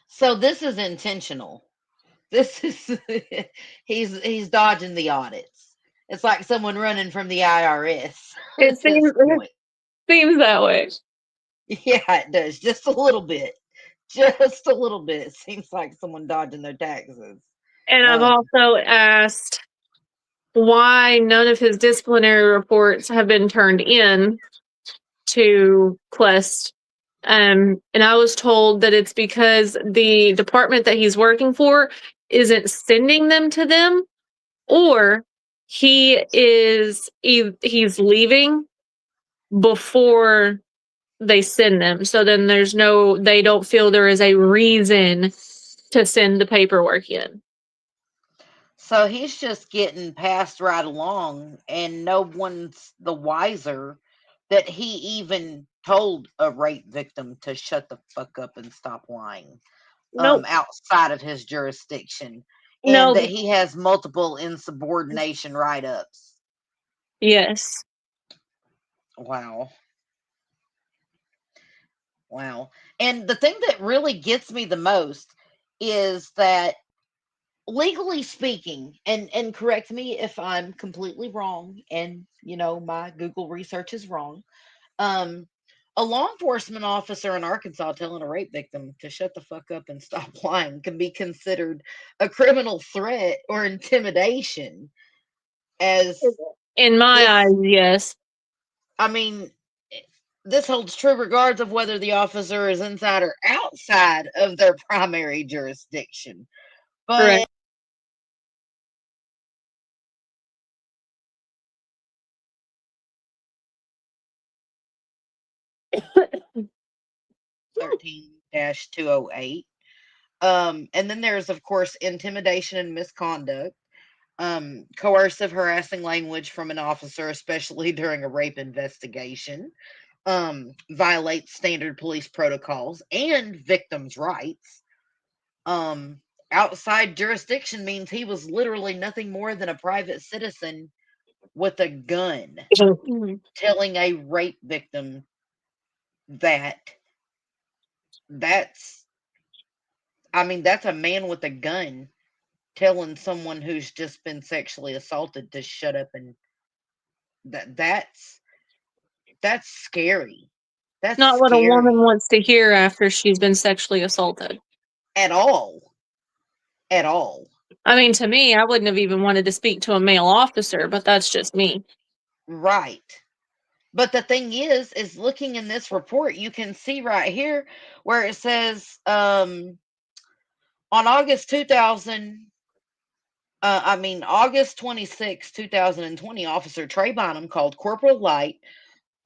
So this is intentional. This is he's dodging the audits. It's like someone running from the IRS It at this point. seems that way. Yeah, it does. Just a little bit. Just a little bit. It seems like someone dodging their taxes. And I've Um, also asked why none of his disciplinary reports have been turned in to Quest. And I was told that it's because the department that he's working for isn't sending them to them, or he's leaving before they send them. So then they don't feel there is a reason to send the paperwork in. so he's just getting passed right along, and no one's the wiser that he even told a rape victim to shut the fuck up and stop lying. Nope. Outside of his jurisdiction, and that No. he has multiple insubordination write-ups. Yes. Wow. Wow. And the thing that really gets me the most is that, legally speaking, and correct me if I'm completely wrong, and my Google research is wrong. Um a law enforcement officer in Arkansas telling a rape victim to shut the fuck up and stop lying can be considered a criminal threat or intimidation, as In my this, eyes, yes. I mean, this holds true regardless of whether the officer is inside or outside of their primary jurisdiction. Correct. But (13-208). And then there's, of course, intimidation and misconduct, coercive, harassing language from an officer, especially during a rape investigation, violates standard police protocols and victims' rights. Outside jurisdiction means he was literally nothing more than a private citizen with a gun Mhm. telling a rape victim that's that's a man with a gun telling someone who's just been sexually assaulted to shut up, and that's scary. That's Not what a woman scary wants to hear after she's been sexually assaulted. at all. At all. I mean, to me, I wouldn't have even wanted to speak to a male officer, but that's just me. Right. But the thing is looking in this report, you can see right here where it says on August 2000 August 26, 2020, Officer Trey Bynum called Corporal Light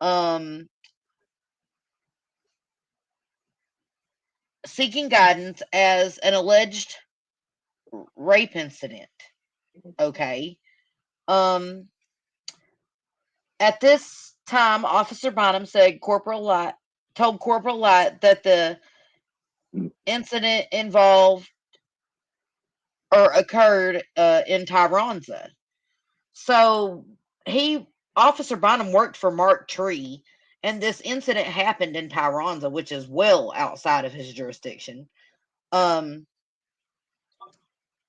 um seeking guidance as an alleged rape incident. Okay. Um at this time, Officer Bynum said Corporal Light told Corporal Light that the incident involved or occurred in Tyronza. So Officer Bynum worked for Mark Tree, and this incident happened in Tyronza, which is well outside of his jurisdiction. Um,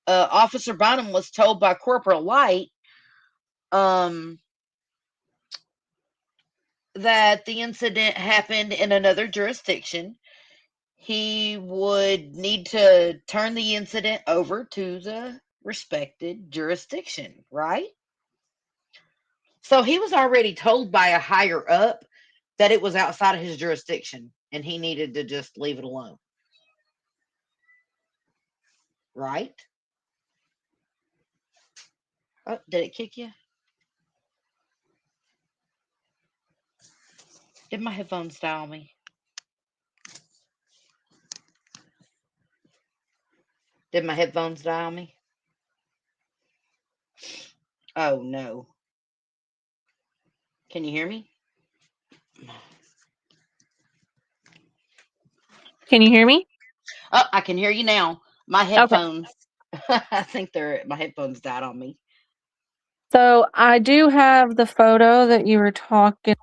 Officer Bynum was told by Corporal Light um, that the incident happened in another jurisdiction. He would need to turn the incident over to the respected jurisdiction, right? So he was already told by a higher up that it was outside of his jurisdiction and he needed to just leave it alone. Right? Oh, did it kick you? Did my headphones die on me? Did my headphones die on me? Oh no. Can you hear me? Can you hear me? Oh, I can hear you now. My Okay. headphones. I think my headphones died on me. So I do have the photo that you were talking.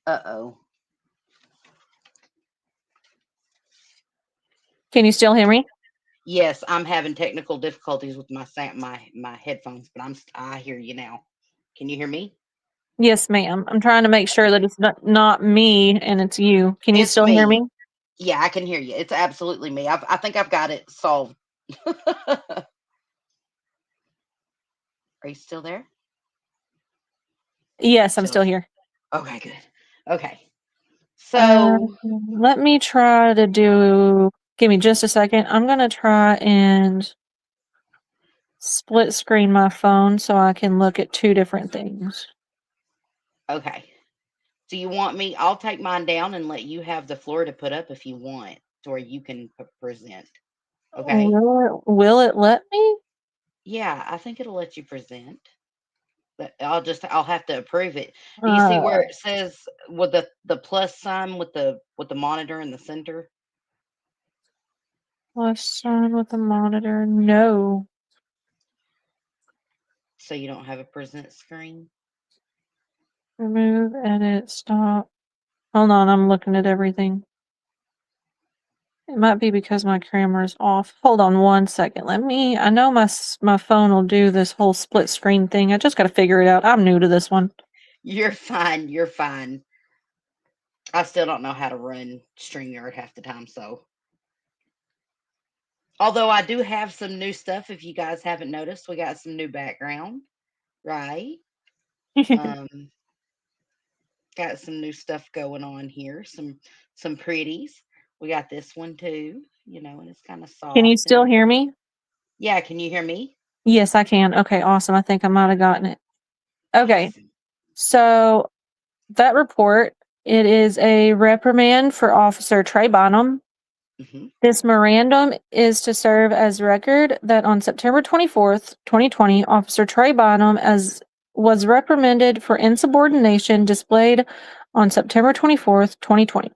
Uh-oh. Can you still hear me? Yes, I'm having technical difficulties with my headphones, but I hear you now. Can you hear me? Yes, ma'am. I'm trying to make sure that it's not me and it's you. Can you It's still hear me. me? Yeah, I can hear you. It's absolutely me. I think I've got it solved. Are you still there? Yes, I'm Still. still here. Okay, good. Okay. Uh, So, Let me try to do. Give me just a second. I'm gonna try and split screen my phone so I can look at two different things. okay. Do you want me? I'll take mine down and let you have the floor to put up if you want, or you can present. Okay. Will it let me? Yeah, I think it'll let you present. But I'll have to approve it. Do you see where Uh, it says with the plus sign with the monitor in the center? plus sign with the monitor. No. So you don't have a present screen? Remove, edit, stop. Hold on, I'm looking at everything. It might be because my camera's off. Hold on one second. I know my phone will do this whole split screen thing. I just got to figure it out. I'm new to this one. You're fine. You're fine. I still don't know how to run StreamYard half the time, so. Although I do have some new stuff, if you guys haven't noticed, we got some new background, right? Um, got some new stuff going on here. Some pretties. We got this one too, and it's kind of Can you soft still and hear me? yeah. Can you hear me? Yes, I can. Okay, awesome. I think I might have gotten it. Okay. Awesome. So that report, it is a reprimand for Officer Trey Bonham. Hmm. This memorandum is to serve as record that on September 24th, 2020, Officer Trey Bonham was reprimanded for insubordination displayed on September 24th, 2020.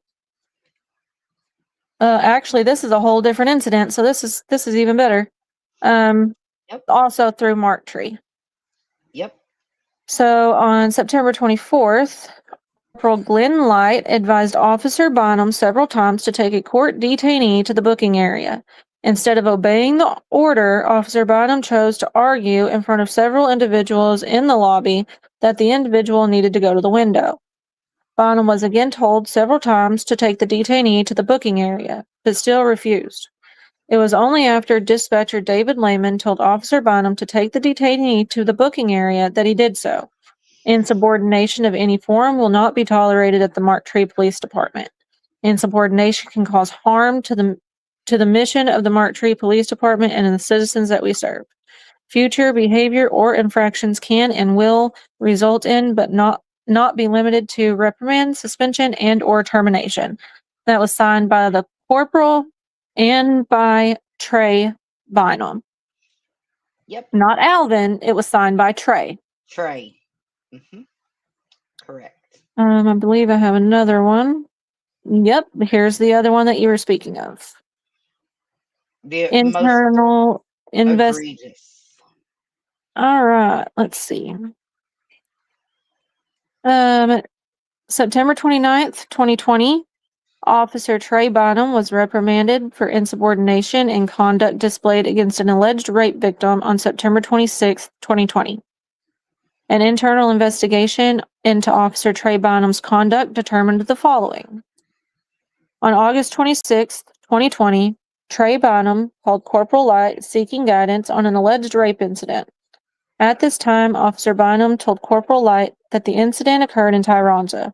Actually, this is a whole different incident, so this is even better. Yep. Also through Mark Tree. Yep. So on September 24th, Corporal Glenn Light advised Officer Bonham several times to take a court detainee to the booking area. Instead of obeying the order, Officer Bonham chose to argue in front of several individuals in the lobby that the individual needed to go to the window. Bonham was again told several times to take the detainee to the booking area, but still refused. It was only after dispatcher David Lehman told Officer Bonham to take the detainee to the booking area that he did so. Insubordination of any form will not be tolerated at the Mark Tree Police Department. Insubordination can cause harm to the mission of the Mark Tree Police Department and the citizens that we serve. Future behavior or infractions can and will result in, but not be limited to, reprimand, suspension, and or termination. That was signed by the corporal and by Trey Bynum. Yep. Not Alvin, it was signed by Trey. Trey. Mm-hmm. Correct. I believe I have another one. Yep, here's the other one that you were speaking of. The most Internal invest. egregious. All right, let's see. September 29th, 2020, Officer Trey Bonham was reprimanded for insubordination and conduct displayed against an alleged rape victim on September 26th, 2020. An internal investigation into Officer Trey Bonham's conduct determined the following. On August 26th, 2020, Trey Bonham called Corporal Light seeking guidance on an alleged rape incident. At this time, Officer Bonham told Corporal Light that the incident occurred in Tyronza.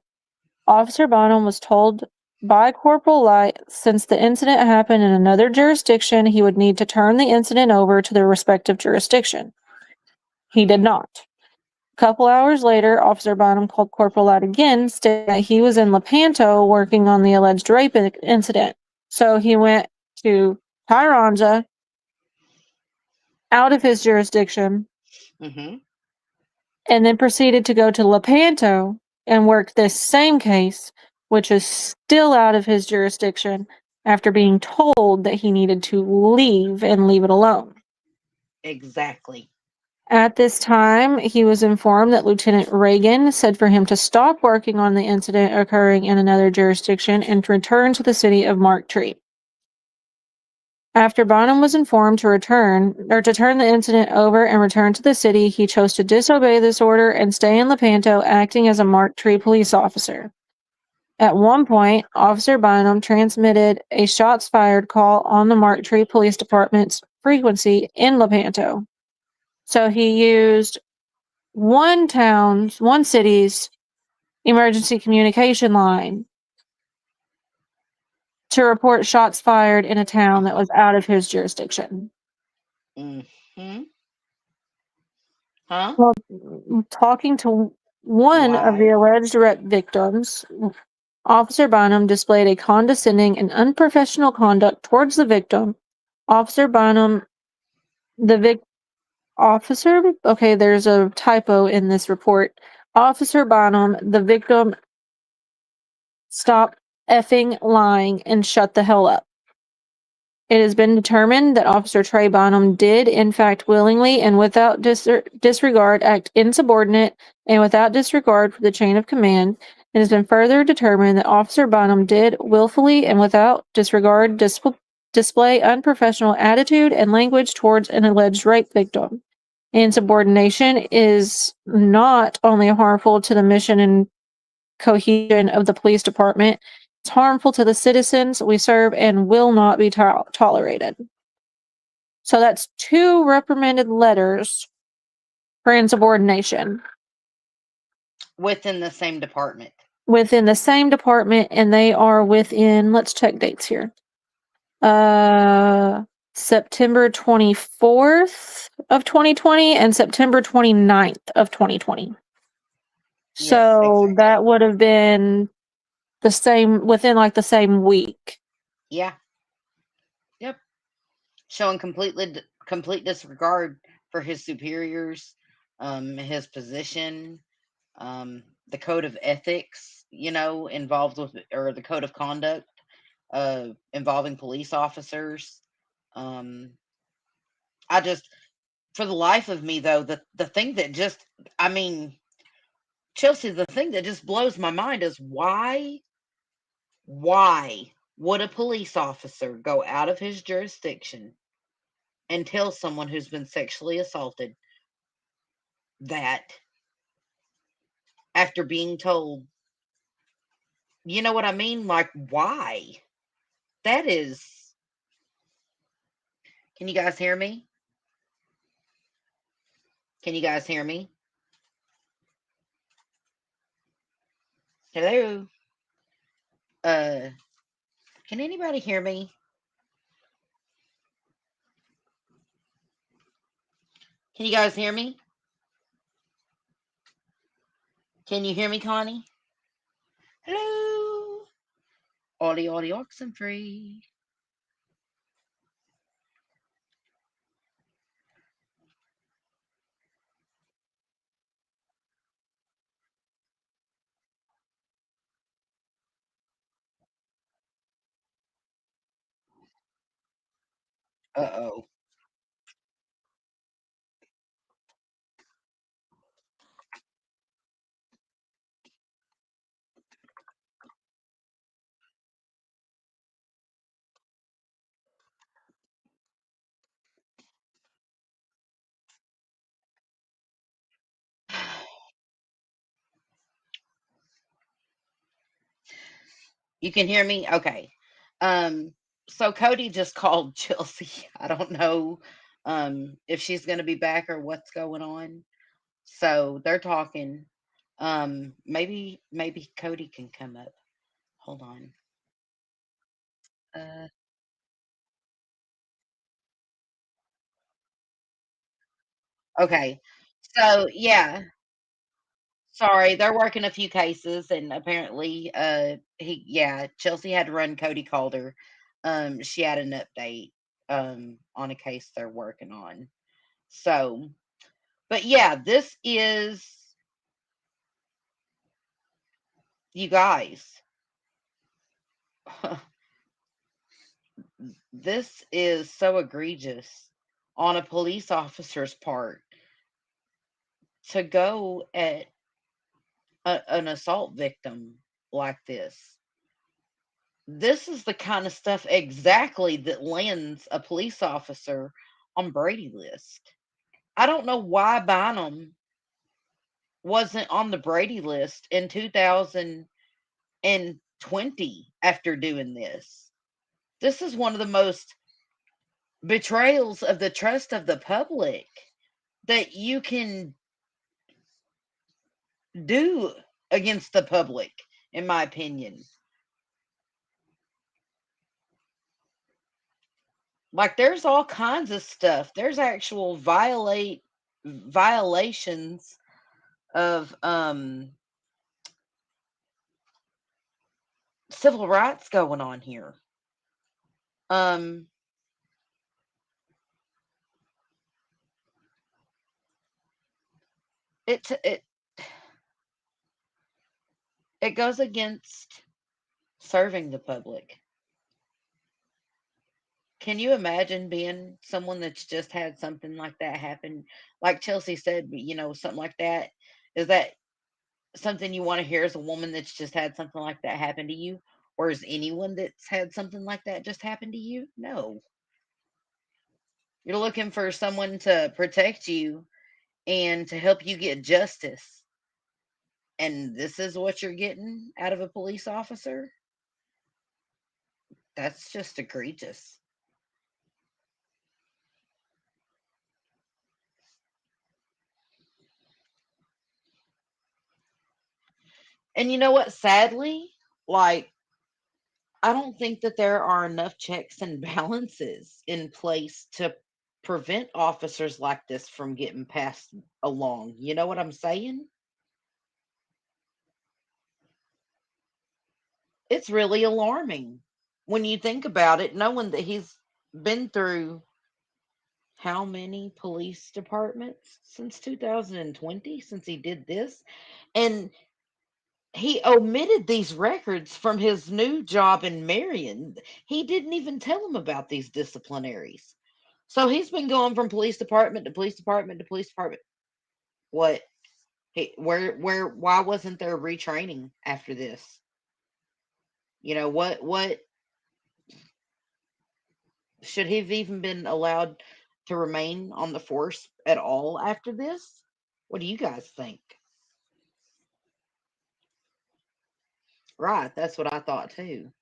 Officer Bonham was told by Corporal Light since the incident happened in another jurisdiction, he would need to turn the incident over to the respective jurisdiction. He did not. A couple hours later, Officer Bonham called Corporal Light again, stating that he was in Lepanto working on the alleged rape incident. So he went to Tyronza, out of his jurisdiction, Mm-hmm. and then proceeded to go to Lepanto and work this same case, which is still out of his jurisdiction, after being told that he needed to leave and leave it alone. Exactly. At this time, he was informed that Lieutenant Reagan said for him to stop working on the incident occurring in another jurisdiction and to return to the city of Mark Tree. After Bonham was informed to turn the incident over and return to the city, he chose to disobey this order and stay in Lepanto, acting as a Mark Tree police officer. At one point, Officer Bonham transmitted a shots fired call on the Mark Tree Police Department's frequency in Lepanto. So he used one city's emergency communication line to report shots fired in a town that was out of his jurisdiction. Mm-hmm. Huh? Well, talking to one of the Why? alleged rape victims, Officer Bonham displayed a condescending and unprofessional conduct towards the victim. Officer Bonham, okay, there's a typo in this report. Officer Bonham, the victim, stopped effing lying and shut the hell up. It has been determined that Officer Trey Bonham did, in fact, willingly and without disregard, act insubordinate and without disregard for the chain of command. It has been further determined that Officer Bonham did willfully and without disregard display unprofessional attitude and language towards an alleged rape victim. Insubordination is not only harmful to the mission and cohesion of the police department, it's harmful to the citizens we serve and will not be tolerated. So that's 2 reprimanded letters for insubordination Within the same department. within the same department, and they are within, let's check dates here. September 24th of 2020 and September 29th of 2020. Yes, So exactly. that would have been the same, within like the same week. Yeah. Yep. Showing complete disregard for his superiors, his position, the code of ethics, involved with, or the code of conduct, involving police officers. Um, I just, for the life of me, though, the thing that just, I mean, Chelsea, the thing that just blows my mind is why would a police officer go out of his jurisdiction and tell someone who's been sexually assaulted that after being told, you know what I mean? Like, why? That is, can you guys hear me? Can you guys hear me? Hello? Uh, can anybody hear me? Can you guys hear me? Can you hear me, Connie? Hello? Audio oxen free. Uh-oh. You can hear me? Okay. Um, so Cody just called Chelsea. I don't know if she's gonna be back or what's going on. So they're talking. Maybe Cody can come up. Hold on. Uh okay. So yeah, sorry, they're working a few cases and apparently Chelsea had to run. Cody called her. She had an update on a case they're working on. So, but yeah, this is, you guys, this is so egregious on a police officer's part to go at an assault victim like this. This is the kind of stuff exactly that lands a police officer on Brady list. I don't know why Bynum wasn't on the Brady list in 2020 after doing this. This is one of the most betrayals of the trust of the public that you can do against the public, in my opinion. Like there's all kinds of stuff. There's actual violations of civil rights going on here. Um it it goes against serving the public. Can you imagine being someone that's just had something like that happen? Like Chelsea said, something like that. Is that something you want to hear as a woman that's just had something like that happen to you? Or is anyone that's had something like that just happen to you? No. You're looking for someone to protect you and to help you get justice. And this is what you're getting out of a police officer? That's just egregious. And you know what? Sadly, like, I don't think that there are enough checks and balances in place to prevent officers like this from getting passed along. You know what I'm saying? It's really alarming when you think about it, knowing that he's been through how many police departments since 2020, since he did this. And he omitted these records from his new job in Marion. He didn't even tell him about these disciplinaries. So he's been going from police department to police department to police department. What? Why wasn't there retraining after this? What should he have even been allowed to remain on the force at all after this? What do you guys think? Right, that's what I thought too.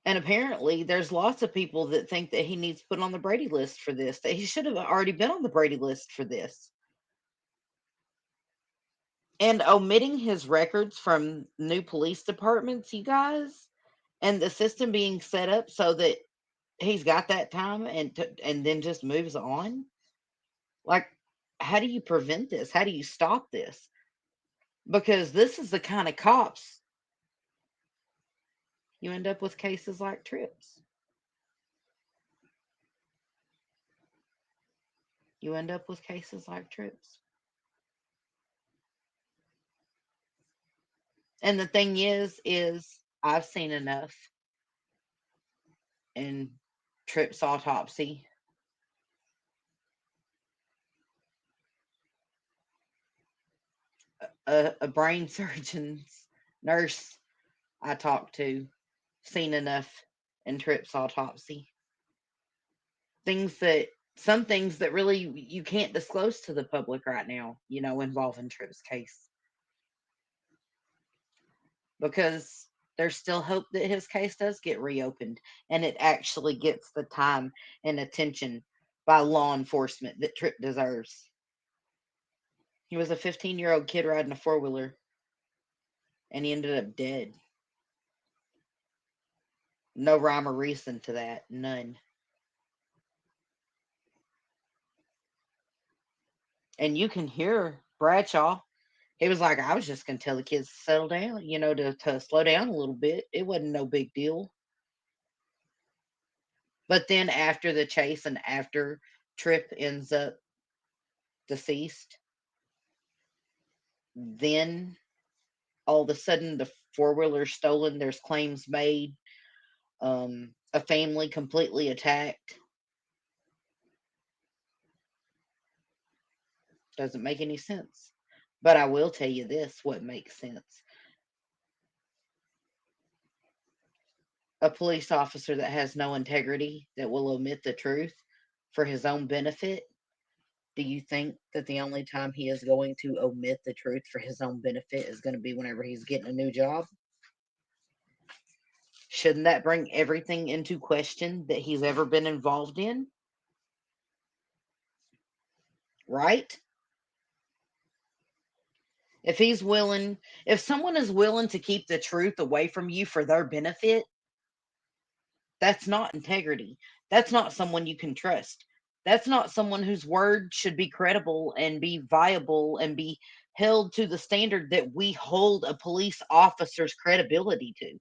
And apparently, there's lots of people that think that he needs put on the Brady list for this, that he should have already been on the Brady list for this. And omitting his records from new police departments, you guys, and the system being set up so that he's got that time and then just moves on. Like, how do you prevent this? How do you stop this? Because this is the kind of cops you end up with cases like Trips. You end up with cases like Trips. And the thing is I've seen enough in Tripp's autopsy. A brain surgeon's nurse I talked to seen enough in Tripp's autopsy. Some things that really you can't disclose to the public right now, involving Tripp's case. Because there's still hope that his case does get reopened and it actually gets the time and attention by law enforcement that Tripp deserves. He was a 15-year-old kid riding a four-wheeler and he ended up dead. No rhyme or reason to that. None. And you can hear Bradshaw. He was like, I was just going to tell the kids to settle down, to slow down a little bit. It wasn't no big deal. But then after the chase and after Tripp ends up deceased, then all of a sudden the four-wheeler's stolen. There's claims made. A family completely attacked. Doesn't make any sense. But I will tell you this, what makes sense. A police officer that has no integrity, that will omit the truth for his own benefit, do you think that the only time he is going to omit the truth for his own benefit is going to be whenever he's getting a new job? Shouldn't that bring everything into question that he's ever been involved in? Right? If someone is willing to keep the truth away from you for their benefit, that's not integrity. That's not someone you can trust. That's not someone whose word should be credible and be viable and be held to the standard that we hold a police officer's credibility to.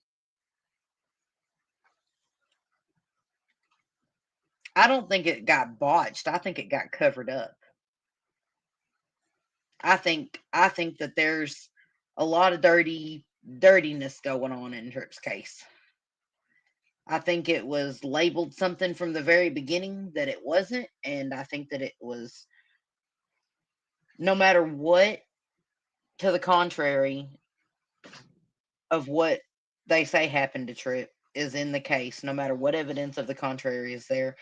I don't think it got botched. I think it got covered up. I think that there's a lot of dirtiness going on in Tripp's case. I think it was labeled something from the very beginning that it wasn't, and I think that it was, no matter what to the contrary of what they say happened to Tripp is in the case, no matter what evidence of the contrary is there,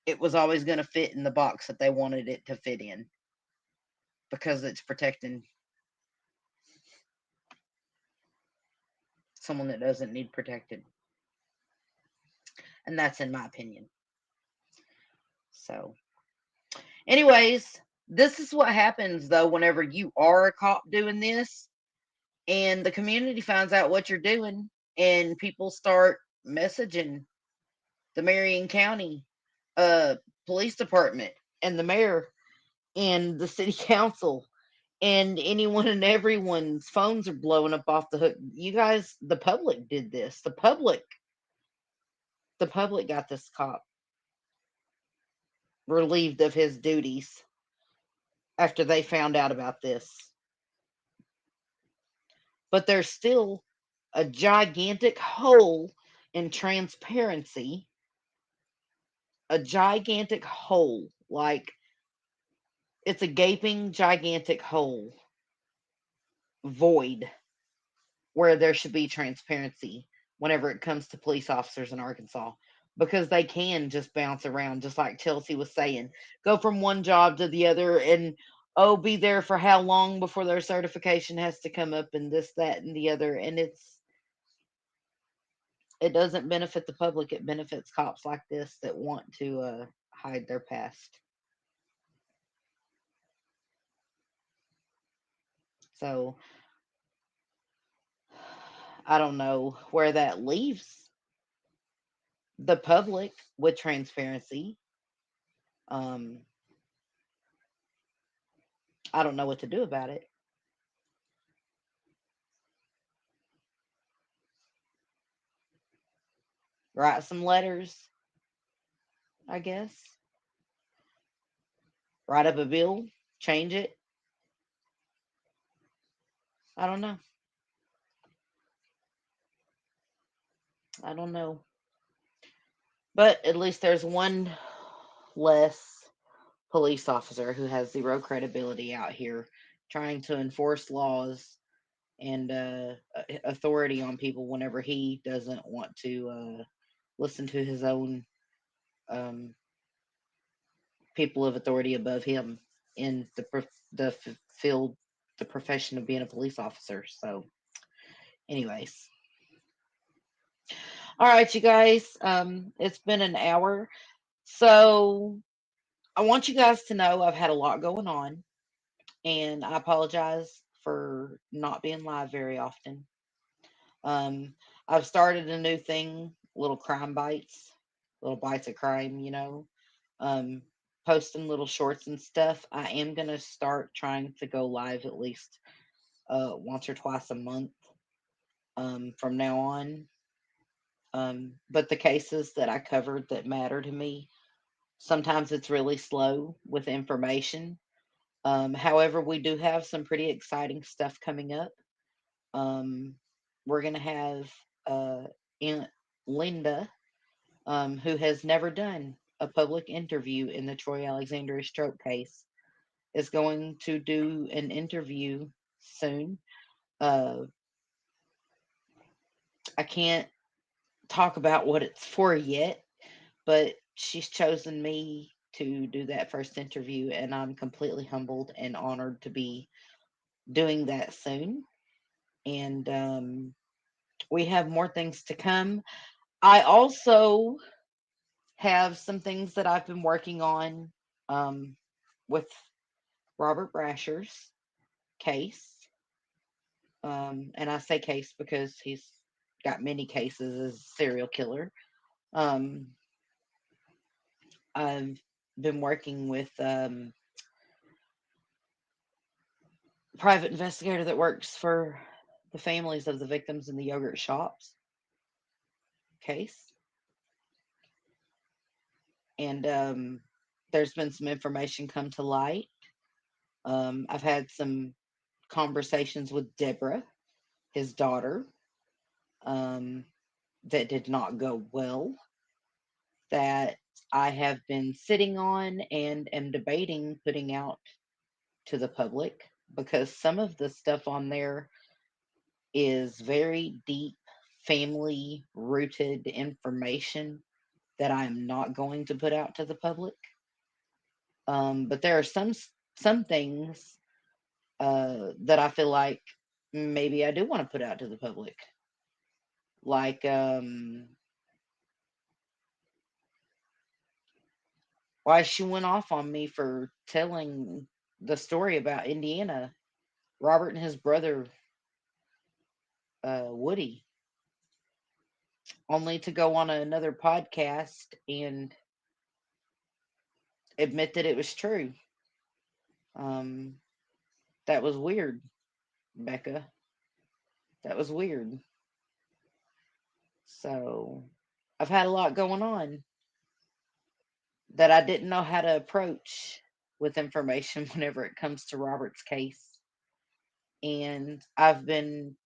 it was always going to fit in the box that they wanted it to fit in because it's protecting someone that doesn't need protected. And that's in my opinion. So, anyways, this is what happens though whenever you are a cop doing this and the community finds out what you're doing and people start messaging the Marion County police department and the mayor and the city council and anyone and everyone's phones are blowing up off the hook. You guys, the public did this. The public got this cop relieved of his duties after they found out about this. but there's still a gigantic hole in transparency, a gigantic hole. Like, it's a gaping, gigantic hole, void, where there should be transparency whenever it comes to police officers in Arkansas, because they can just bounce around, just like Chelsea was saying, go from one job to the other and, oh, be there for how long before their certification has to come up, and this, that, and the other. And it doesn't benefit the public, it benefits cops like this that want to hide their past. So I don't know where that leaves the public with transparency. Um, I don't know what to do about it. Write some letters, I guess. Write up a bill, change it. I don't know. I don't know. But at least there's one less police officer who has zero credibility out here trying to enforce laws and authority on people whenever he doesn't want to listen to his own um, people of authority above him in the field, the profession of being a police officer. So, anyways, all right, you guys, it's been an hour, so I want you guys to know I've had a lot going on, and I apologize for not being live very often. Um, I've started a new thing, little crime bites, little bites of crime, um, posting little shorts and stuff. I am gonna start trying to go live at least once or twice a month from now on. But the cases that I covered that matter to me, sometimes it's really slow with information. However, we do have some pretty exciting stuff coming up. Um, we're going to have Aunt Linda, who has never done a public interview in the Troy Alexandria stroke case, is going to do an interview soon. Uh, I can't talk about what it's for yet, but she's chosen me to do that first interview, and I'm completely humbled and honored to be doing that soon. And we have more things to come. I also have some things that I've been working on um, with Robert Brasher's case. And I say case because he's got many cases as a serial killer. Um, I've been working with a private investigator that works for the families of the victims in the yogurt shops case. And there's been some information come to light. I've had some conversations with Deborah, his daughter, um, that did not go well, that I have been sitting on and am debating putting out to the public, because some of the stuff on there is very deep, family rooted information that I am not going to put out to the public. But there are some things that I feel like maybe I do want to put out to the public, like why she went off on me for telling the story about Indiana, Robert and his brother Woody, only to go on another podcast and admit that it was true. Um, that was weird, Becca. That was weird. So I've had a lot going on that I didn't know how to approach with information whenever it comes to Robert's case. And I've been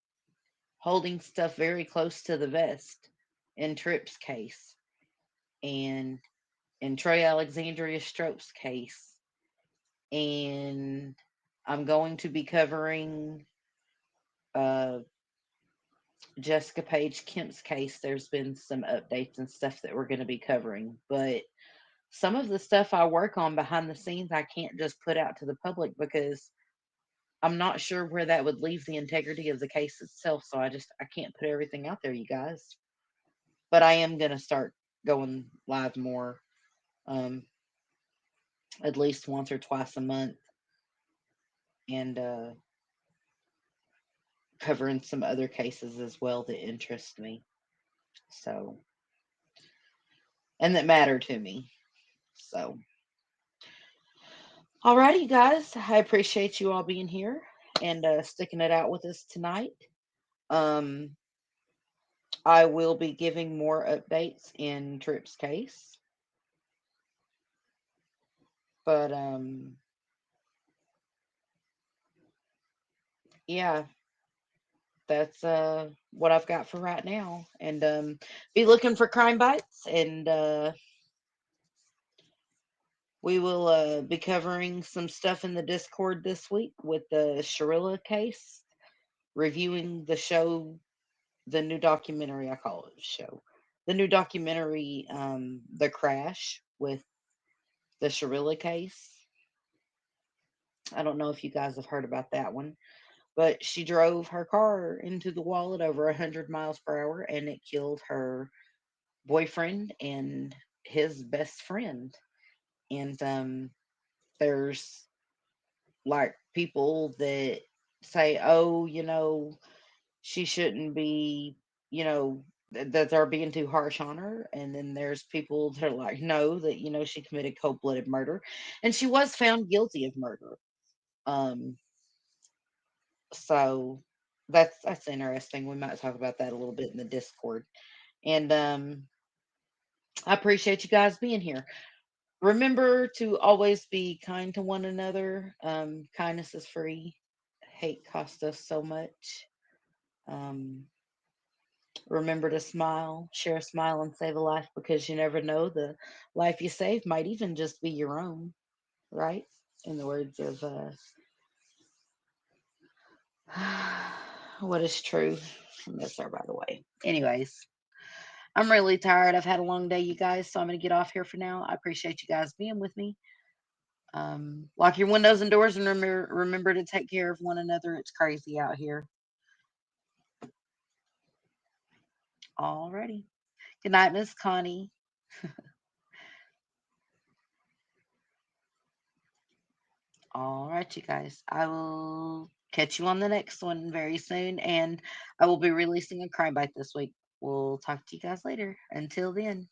holding stuff very close to the vest in Tripp's case, and in Trey Alexandria Strope's case. And I'm going to be covering uh, Jessica Page Kemp's case. There's been some updates and stuff that we're going to be covering, but some of the stuff I work on behind the scenes, I can't just put out to the public because I'm not sure where that would leave the integrity of the case itself. So I can't put everything out there, you guys. But I am going to start going live more, um, at least once or twice a month, and covering some other cases as well that interest me. So, and that matter to me. So, alrighty, guys. I appreciate you all being here and sticking it out with us tonight. Um, I will be giving more updates in Tripp's case, but yeah, that's what I've got for right now. And be looking for crime bites, and we will be covering some stuff in the Discord this week with the Sharilla case, reviewing the show, the new documentary. I call it a show. The new documentary, The Crash, with the Sharilla case. I don't know if you guys have heard about that one, but she drove her car into the wall at over 100 miles per hour, and it killed her boyfriend and his best friend. And there's like people that say, oh, she shouldn't be, that they're being too harsh on her. And then there's people that are like, no, that, she committed cold blooded murder. And she was found guilty of murder. Um, so that's interesting. We might talk about that a little bit in the Discord. And I appreciate you guys being here. Remember to always be kind to one another. Kindness is free. Hate costs us so much. Um, Remember to smile, share a smile, and save a life, because you never know, the life you save might even just be your own, right? In the words of what is true. I miss her, by the way. Anyways, I'm really tired. I've had a long day, you guys, so I'm going to get off here for now. I appreciate you guys being with me. Lock your windows and doors, and remember to take care of one another. It's crazy out here. Alrighty. Good night, Miss Connie. All right, you guys. I will catch you on the next one very soon, and I will be releasing a crime bite this week. We'll talk to you guys later. Until then.